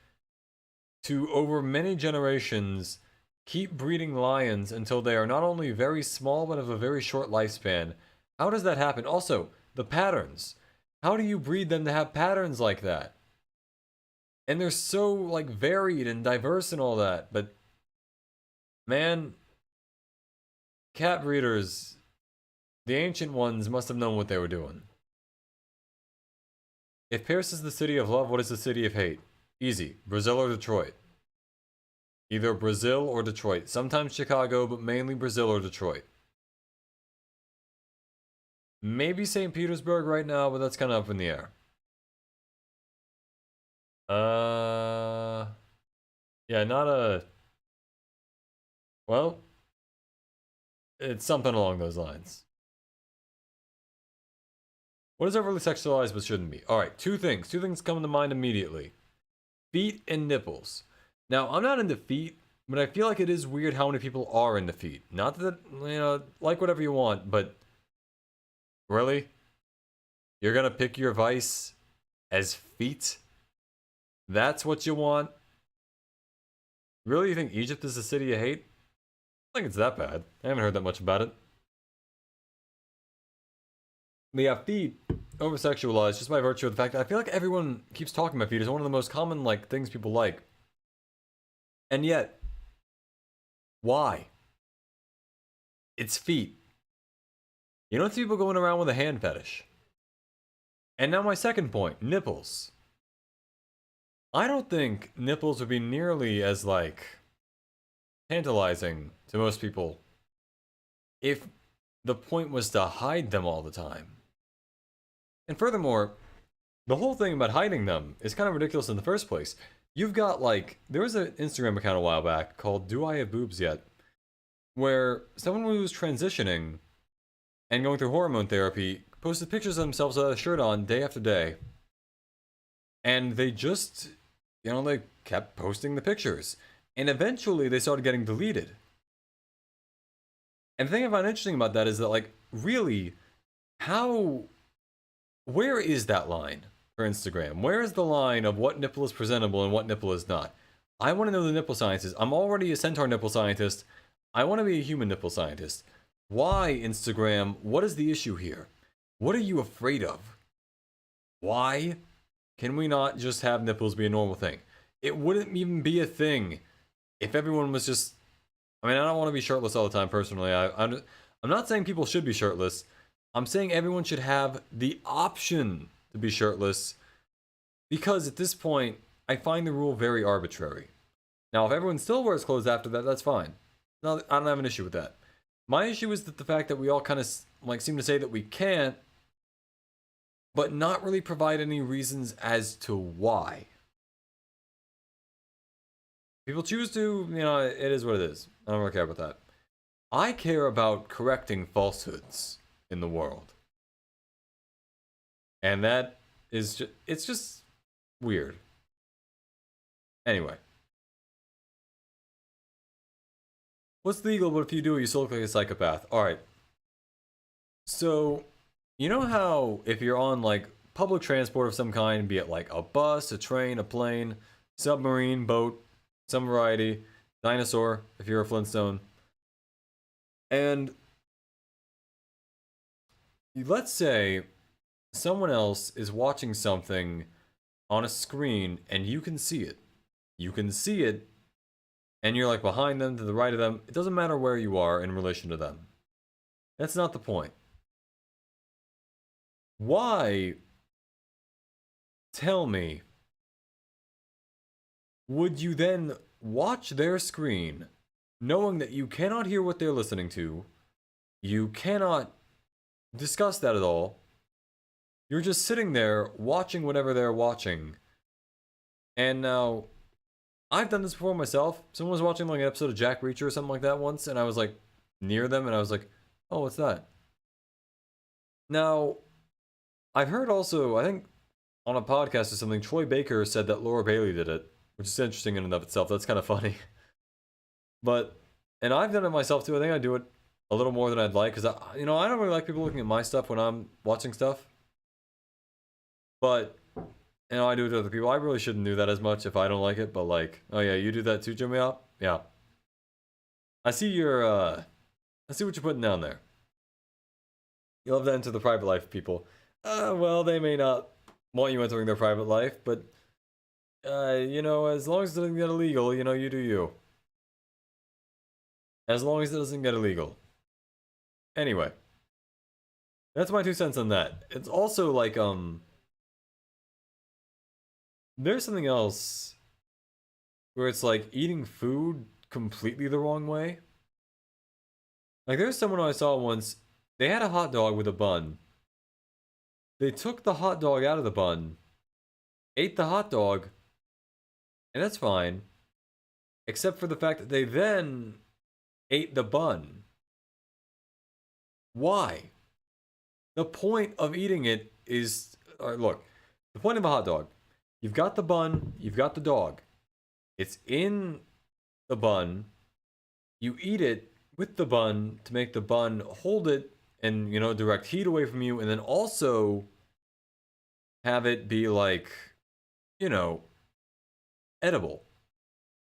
Speaker 1: to, over many generations, keep breeding lions until they are not only very small but have a very short lifespan? How does that happen? Also, the patterns. How do you breed them to have patterns like that? And they're so like varied and diverse and all that, but man, cat breeders, the ancient ones must have known what they were doing. If Paris is the city of love, what is the city of hate? Easy. Brazil or Detroit? Either Brazil or Detroit. Sometimes Chicago, but mainly Brazil or Detroit. Maybe St. Petersburg right now, but that's kind of up in the air. Yeah, not a... Well, it's something along those lines. What is overly sexualized but shouldn't be? Alright, two things. Two things come to mind immediately. Feet and nipples. Now, I'm not into feet, but I feel like it is weird how many people are into feet. Not that, like whatever you want, but... Really? You're gonna pick your vice as feet? That's what you want? Really, you think Egypt is a city you hate? I think it's that bad. I haven't heard that much about it. But yeah, feet over-sexualized just by virtue of the fact that I feel like everyone keeps talking about feet. It's one of the most common like things people like. And yet, why? It's feet. You don't see people going around with a hand fetish. And now my second point, nipples. I don't think nipples would be nearly as like tantalizing to most people if the point was to hide them all the time. And furthermore, the whole thing about hiding them is kind of ridiculous in the first place. You've got like, there was an Instagram account a while back called Do I Have Boobs Yet? Where someone who was transitioning and going through hormone therapy posted pictures of themselves without a shirt on day after day. And they just, they kept posting the pictures. And eventually they started getting deleted. And the thing I find interesting about that is that, like, really, where is that line for Instagram? Where is the line of what nipple is presentable and what nipple is not? I want to know the nipple sciences. I'm already a centaur nipple scientist. I want to be a human nipple scientist. Why, Instagram? What is the issue here? What are you afraid of? Why can we not just have nipples be a normal thing? It wouldn't even be a thing if everyone was just... I mean, I don't want to be shirtless all the time, personally. I'm not saying people should be shirtless. I'm saying everyone should have the option to be shirtless, because at this point, I find the rule very arbitrary. Now, if everyone still wears clothes after that, that's fine. No, I don't have an issue with that. My issue is that the fact that we all kind of like seem to say that we can't, but not really provide any reasons as to why. People choose to, it is what it is. I don't really care about that. I care about correcting falsehoods in the world. And that is just, it's just weird. Anyway. What's legal, but if you do it, you still look like a psychopath. Alright. So, you know how if you're on, like, public transport of some kind, be it like a bus, a train, a plane, submarine, boat, some variety, dinosaur, if you're a Flintstone, and let's say someone else is watching something on a screen and you can see it. You can see it, and you're like behind them, to the right of them. It doesn't matter where you are in relation to them. That's not the point. Why, tell me, would you then watch their screen knowing that you cannot hear what they're listening to, you cannot discuss that at all, you're just sitting there watching whatever they're watching? And now, I've done this before myself. Someone was watching like an episode of Jack Reacher or something like that once, and I was like near them and I was like, oh, what's that? Now, I've heard also, I think on a podcast or something, Troy Baker said that Laura Bailey did it, which is interesting in and of itself. That's kind of funny. But, and I've done it myself too. I think I do it a little more than I'd like, because I don't really like people looking at my stuff when I'm watching stuff. But, I do it to other people. I really shouldn't do that as much if I don't like it, but like, oh yeah, you do that too, Jimmy Up? Yeah. I see I see what you're putting down there. You love that into the private life of people. Well, they may not want you entering their private life, but, as long as it doesn't get illegal, you do you. As long as it doesn't get illegal. Anyway. That's my 2 cents on that. It's also like, there's something else where it's like eating food completely the wrong way. Like, there's someone I saw once, they had a hot dog with a bun. They took the hot dog out of the bun, ate the hot dog, and that's fine, except for the fact that they then ate the bun. Why? The point of eating it is, look, the point of a hot dog, you've got the bun, you've got the dog. It's in the bun. You eat it with the bun to make the bun hold it and, direct heat away from you, and then also have it be like, you know, edible.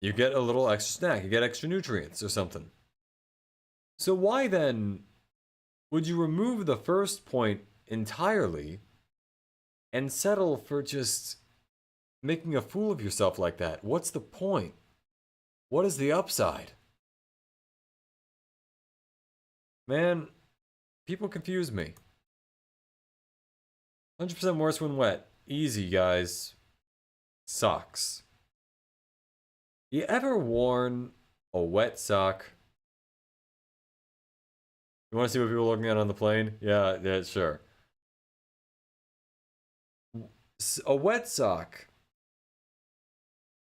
Speaker 1: You get a little extra snack, you get extra nutrients or something. So why then would you remove the first point entirely and settle for just making a fool of yourself like that? What's the point? What is the upside? Man, people confuse me. 100% worse when wet. Easy, guys. Socks. You ever worn a wet sock? You want to see what people are looking at on the plane? Yeah, sure. A wet sock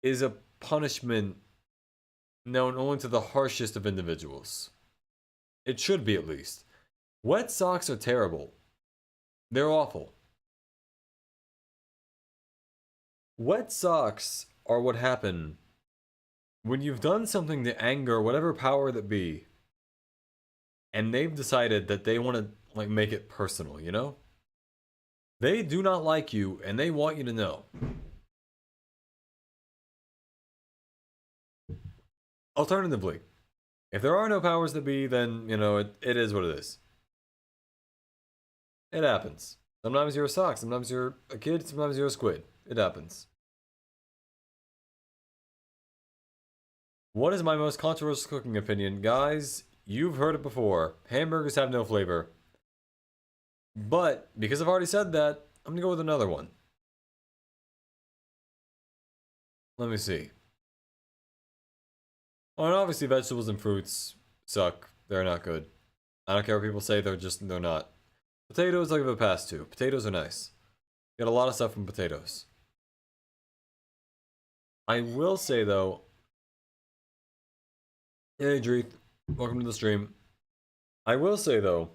Speaker 1: is a punishment known only to the harshest of individuals. It should be, at least. Wet socks are terrible. They're awful. Wet socks are what happen when you've done something to anger whatever power that be, and they've decided that they want to like make it personal, you know? They do not like you, and they want you to know. Alternatively, if there are no powers that be, then, you know, it is what it is. It happens. Sometimes you're a sock, sometimes you're a kid, sometimes you're a squid. It happens. What is my most controversial cooking opinion? Guys, you've heard it before. Hamburgers have no flavor. But, because I've already said that, I'm gonna go with another one. Let me see. Well, and obviously vegetables and fruits suck. They're not good. I don't care what people say, they're not. Potatoes, I'll give it a pass to. Potatoes are nice. Get a lot of stuff from potatoes. I will say, though... Hey, Dreeth. Welcome to the stream. I will say, though...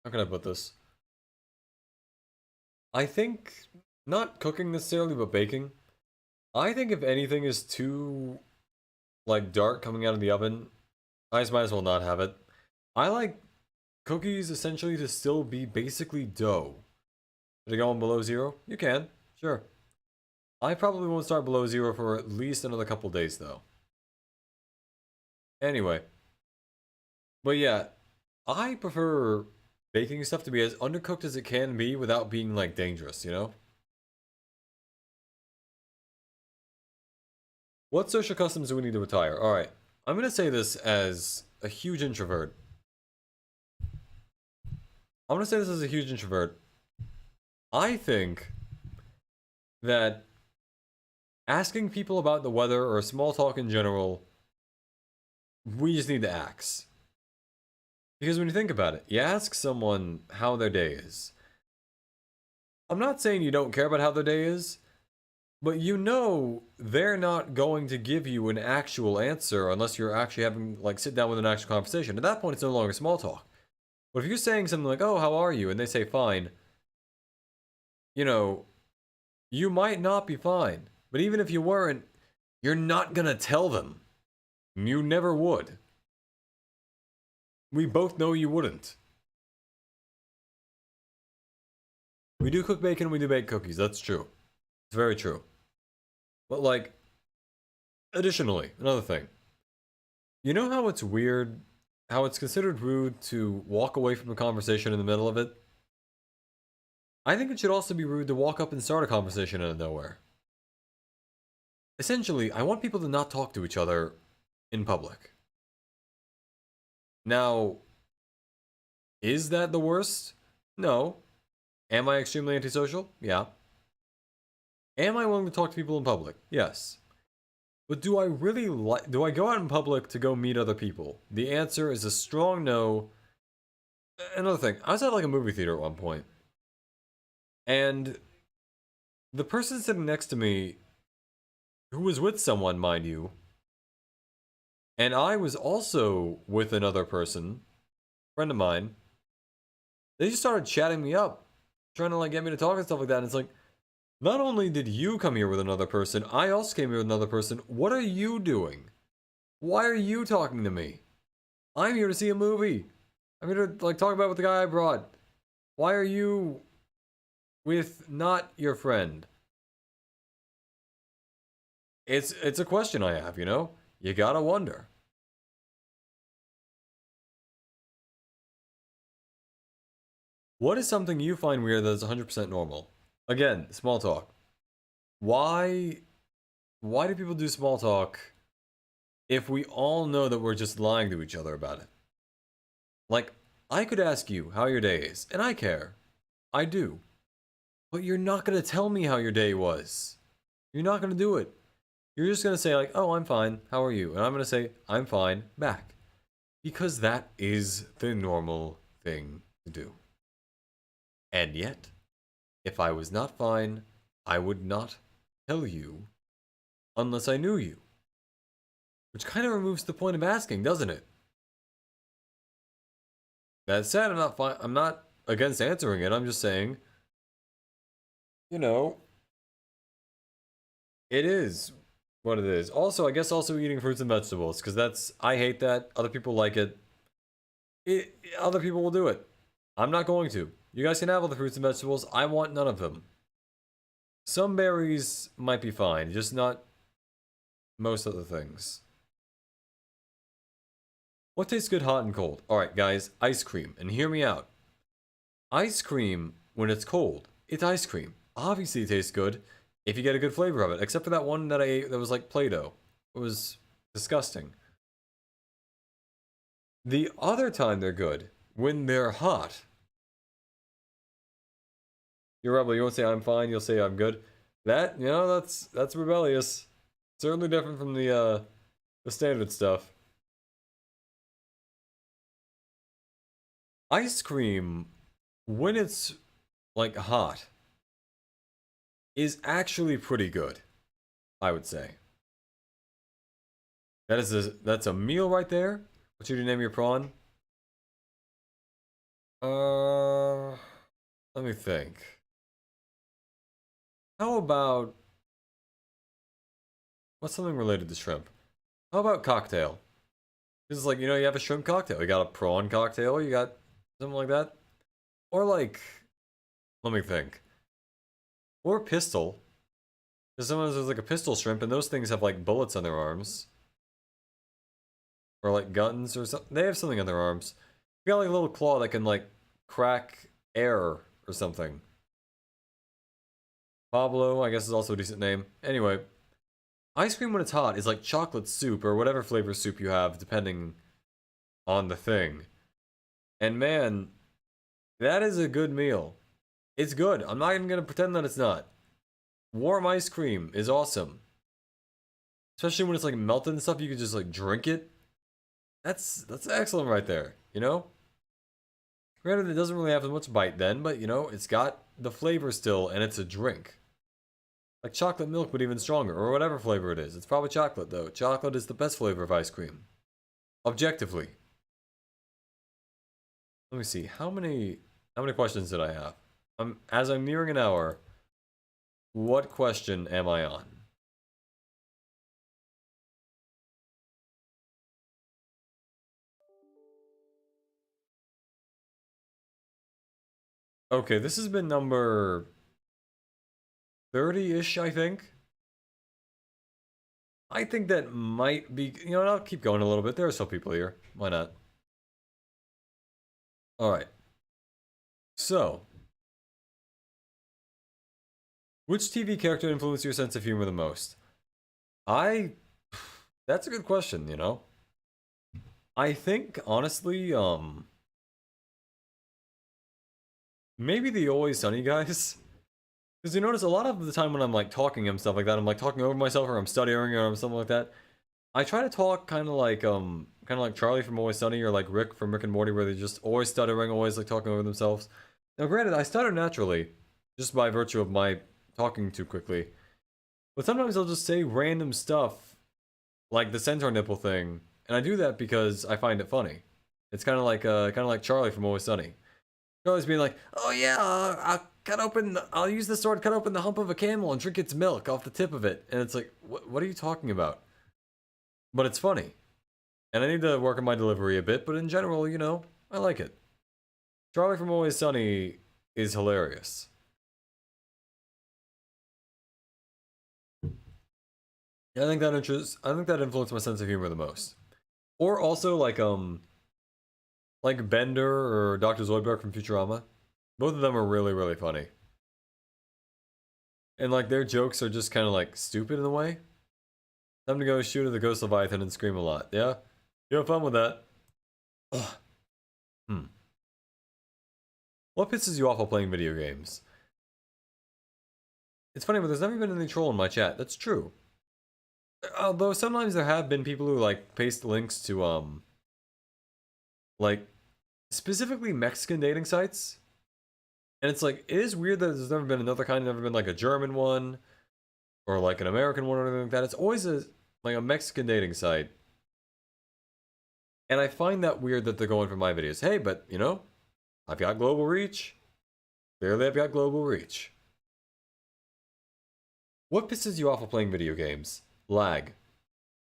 Speaker 1: How can I put this? I think... Not cooking necessarily, but baking. I think if anything is too... like, dark coming out of the oven, I just might as well not have it. I like cookies essentially to still be basically dough. Should I go on below zero? You can, sure. I probably won't start below zero for at least another couple days, though. Anyway. But yeah, I prefer baking stuff to be as undercooked as it can be without being, like, dangerous, you know? What social customs do we need to retire? Alright, I'm gonna say this as a huge introvert. I think that asking people about the weather or small talk in general, we just need to axe. Because when you think about it, you ask someone how their day is. I'm not saying you don't care about how their day is, but you know they're not going to give you an actual answer unless you're actually having, like, sit down with an actual conversation. At that point, it's no longer small talk. But if you're saying something like, oh, how are you? And they say, fine. You know, you might not be fine. But even if you weren't, you're not gonna tell them. You never would. We both know you wouldn't. We do cook bacon, we do bake cookies. That's true. It's very true. But, like, additionally, another thing. You know how it's weird, how it's considered rude to walk away from a conversation in the middle of it? I think it should also be rude to walk up and start a conversation out of nowhere. Essentially, I want people to not talk to each other in public. Now, is that the worst? No. Am I extremely antisocial? Yeah. Am I willing to talk to people in public? Yes. But do I really do I go out in public to go meet other people? The answer is a strong no. Another thing, I was at like a movie theater at one point, and the person sitting next to me, who was with someone, mind you, and I was also with another person, friend of mine, they just started chatting me up, trying to like get me to talk and stuff like that, and it's like, not only did you come here with another person, I also came here with another person. What are you doing? Why are you talking to me? I'm here to see a movie. I'm here to like talk about with the guy I brought. Why are you with not your friend? It's a question I have, you know? You gotta wonder. What is something you find weird that is 100% normal? Again, small talk. Why why do people do small talk if we all know that we're just lying to each other about it? Like, I could ask you how your day is, and I care. I do. But you're not gonna tell me how your day was. You're not gonna do it. You're just gonna say, like, oh, I'm fine, how are you? And I'm gonna say, I'm fine, back. Because that is the normal thing to do. And yet, if I was not fine, I would not tell you unless I knew you. Which kind of removes the point of asking, doesn't it? That said, I'm not against answering it. I'm just saying, you know, it is what it is. Also, I guess also eating fruits and vegetables, because I hate that. Other people like it. Other people will do it. I'm not going to. You guys can have all the fruits and vegetables. I want none of them. Some berries might be fine, just not most other things. What tastes good hot and cold? Alright, guys, ice cream. And hear me out. Ice cream, when it's cold, it's ice cream. Obviously, it tastes good if you get a good flavor of it. Except for that one that I ate that was like Play-Doh. It was disgusting. The other time they're good, when they're hot. You're rebel, you won't say I'm fine, you'll say I'm good. That, you know, that's rebellious. Certainly different from the standard stuff. Ice cream, when it's like hot, is actually pretty good, I would say. That's a meal right there. What should you name your prawn? Let me think. How about what's something related to shrimp? How about cocktail? This is like, you know, you have a shrimp cocktail. You got a prawn cocktail. You got something like that. Or like, let me think. Or pistol. Because sometimes there's like a pistol shrimp, and those things have like bullets on their arms. Or like guns or something. They have something on their arms. You got like a little claw that can like crack air or something. Pablo, I guess, is also a decent name. Anyway, ice cream when it's hot is like chocolate soup or whatever flavor soup you have, depending on the thing. And man, that is a good meal. It's good. I'm not even gonna pretend that it's not. Warm ice cream is awesome. Especially when it's like melted and stuff, you can just like drink it. That's excellent right there, you know? Granted, it doesn't really have as much bite then, but you know, it's got the flavor still, and it's a drink. Like chocolate milk, but even stronger, or whatever flavor it is. It's probably chocolate, though. Chocolate is the best flavor of ice cream. Objectively. Let me see. How many questions did I have? As I'm nearing an hour, what question am I on? Okay, this has been number 30-ish, I think. I think that might be, you know, I'll keep going a little bit. There are still people here. Why not? Alright. So, which TV character influenced your sense of humor the most? That's a good question, you know? I think, honestly, maybe the Always Sunny guys. Because you notice a lot of the time when I'm like talking and stuff like that, I'm like talking over myself or I'm stuttering or something like that. I try to talk kind of like Charlie from Always Sunny or like Rick from Rick and Morty, where they just always stuttering, always like talking over themselves. Now, granted, I stutter naturally, just by virtue of my talking too quickly. But sometimes I'll just say random stuff, like the centaur nipple thing, and I do that because I find it funny. It's kind of like Charlie from Always Sunny. Charlie's being like, "Oh yeah, I'll use this sword to cut open the hump of a camel and drink its milk off the tip of it." And it's like, what are you talking about? But it's funny. And I need to work on my delivery a bit, but in general, you know, I like it. Charlie from Always Sunny is hilarious. I think that influenced my sense of humor the most. Or also like Bender or Dr. Zoidberg from Futurama. Both of them are really, really funny. And like their jokes are just kind of like stupid in a way. Time to go shoot at the Ghost Leviathan and scream a lot. Yeah? You have fun with that. Ugh. Hmm. What pisses you off while playing video games? It's funny, but there's never been any troll in my chat. That's true. Although sometimes there have been people who like paste links to like specifically Mexican dating sites. And it's like, it is weird that there's never been another kind, never been like a German one or like an American one or anything like that. It's always like a Mexican dating site. And I find that weird that they're going for my videos. Hey, but you know, I've got global reach. Clearly I've got global reach. What pisses you off while playing video games? Lag.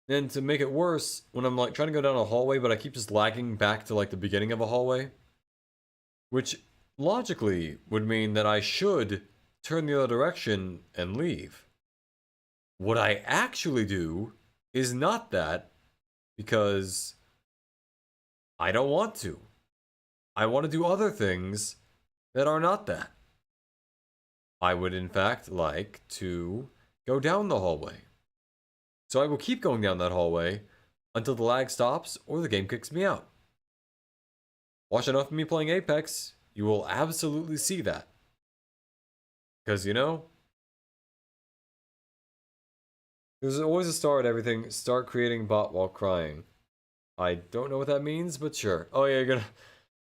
Speaker 1: And to make it worse, when I'm like trying to go down a hallway, but I keep just lagging back to like the beginning of a hallway, which logically would mean that I should turn the other direction and leave. What I actually do is not that, because I don't want to. I want to do other things that are not that. I would in fact like to go down the hallway. So I will keep going down that hallway until the lag stops or the game kicks me out. Watch enough of me playing Apex, you will absolutely see that. Because, you know, there's always a star at everything. Start creating bot while crying. I don't know what that means, but sure. Oh yeah, you're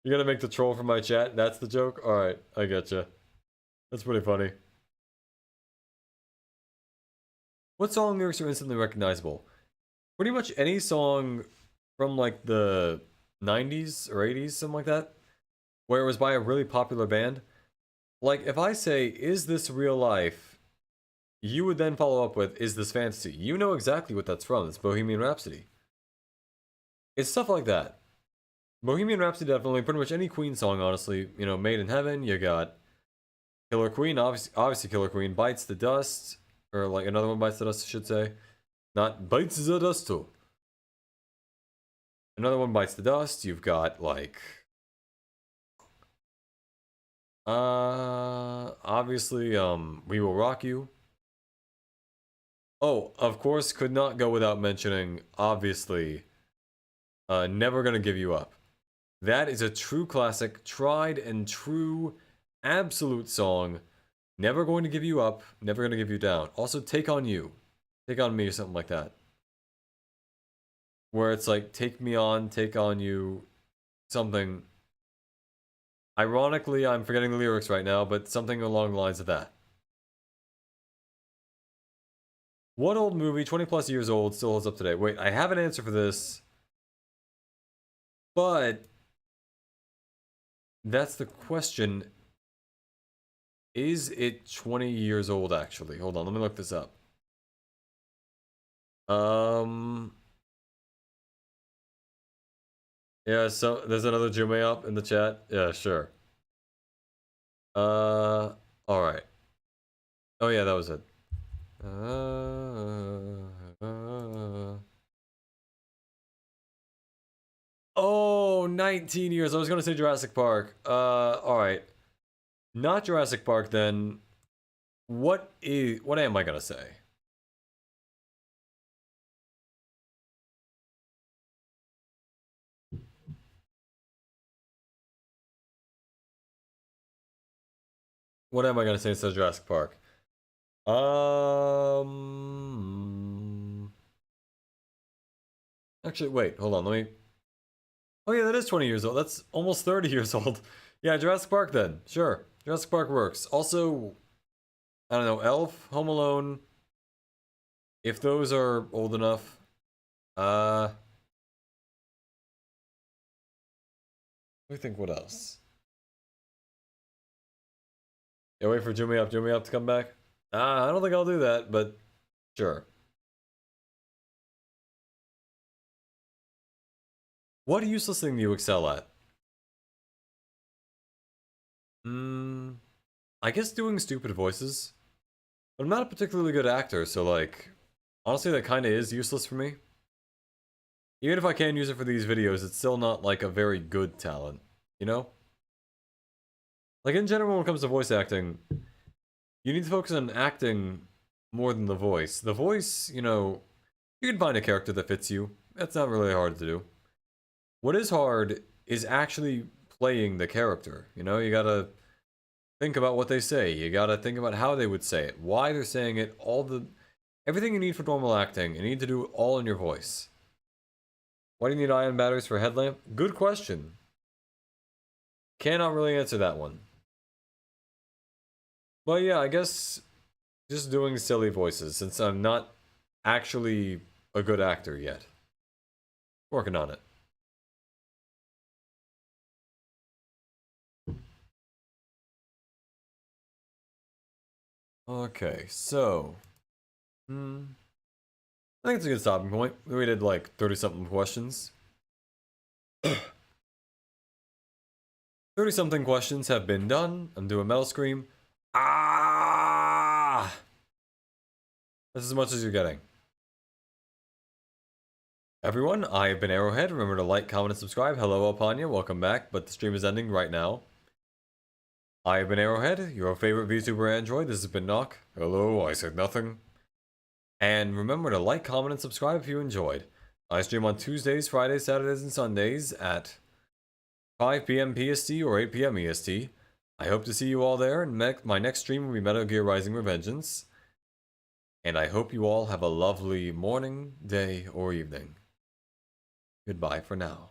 Speaker 1: gonna make the troll from my chat? That's the joke? Alright, I getcha. That's pretty funny. What song lyrics are instantly recognizable? Pretty much any song from like the 90s or 80s, something like that, where it was by a really popular band. Like, if I say, is this real life? You would then follow up with, is this fantasy? You know exactly what that's from. It's Bohemian Rhapsody. It's stuff like that. Bohemian Rhapsody definitely, pretty much any Queen song, honestly. You know, Made in Heaven, you got Killer Queen, obviously Killer Queen, Bites the Dust, or like another one Bites the Dust, I should say. Not Bites the Dust, too. Another one Bites the Dust, you've got like... obviously, We Will Rock You. Oh, of course, could not go without mentioning, obviously, Never Gonna Give You Up. That is a true classic, tried and true, absolute song. Never going to give you up, never gonna give you down. Also, Take on You. Take on Me or something like that. Where it's like, take me on, take on you, something. Ironically, I'm forgetting the lyrics right now, but something along the lines of that. What old movie, 20 plus years old, still holds up today? Wait, I have an answer for this. But that's the question. Is it 20 years old, actually? Hold on, let me look this up. Yeah, so there's another Jume up in the chat. Yeah, sure. Alright. Oh yeah, that was it. Oh, 19 years. I was gonna say Jurassic Park. Alright. Not Jurassic Park then. What am I gonna say? What am I gonna say instead of Jurassic Park? Actually, wait, hold on, let me... Oh yeah, that is 20 years old. That's almost 30 years old. Yeah, Jurassic Park then. Sure. Jurassic Park works. Also, I don't know, Elf, Home Alone. If those are old enough. Let me think what else. Yeah, wait for Jimmy Up to come back. I don't think I'll do that, but sure. What useless thing do you excel at? I guess doing stupid voices. But I'm not a particularly good actor, so like, Honestly, that kind of is useless for me. Even if I can use it for these videos, it's still not like a very good talent, you know? Like in general, when it comes to voice acting, you need to focus on acting more than the voice. The voice, you know, you can find a character that fits you. That's not really hard to do. What is hard is actually playing the character. You know, you gotta think about what they say. You gotta think about how they would say it, why they're saying it, everything you need for normal acting. You need to do it all in your voice. Why do you need ion batteries for a headlamp? Good question. Cannot really answer that one. But yeah, I guess just doing silly voices since I'm not actually a good actor yet. Working on it. Okay, so... I think it's a good stopping point. We did like 30-something questions. 30-something questions have been done. I'm doing Metal Scream. Ah! That's as much as you're getting. Everyone, I have been Arrowhead. Remember to like, comment, and subscribe. Hello, Alpania. Welcome back, but the stream is ending right now. I have been Arrowhead, your favorite VTuber Android. This has been Knock. Hello, I said nothing. And remember to like, comment, and subscribe if you enjoyed. I stream on Tuesdays, Fridays, Saturdays, and Sundays at 5 p.m. PST or 8 p.m. EST. I hope to see you all there, and my next stream will be Metal Gear Rising Revengeance. And I hope you all have a lovely morning, day, or evening. Goodbye for now.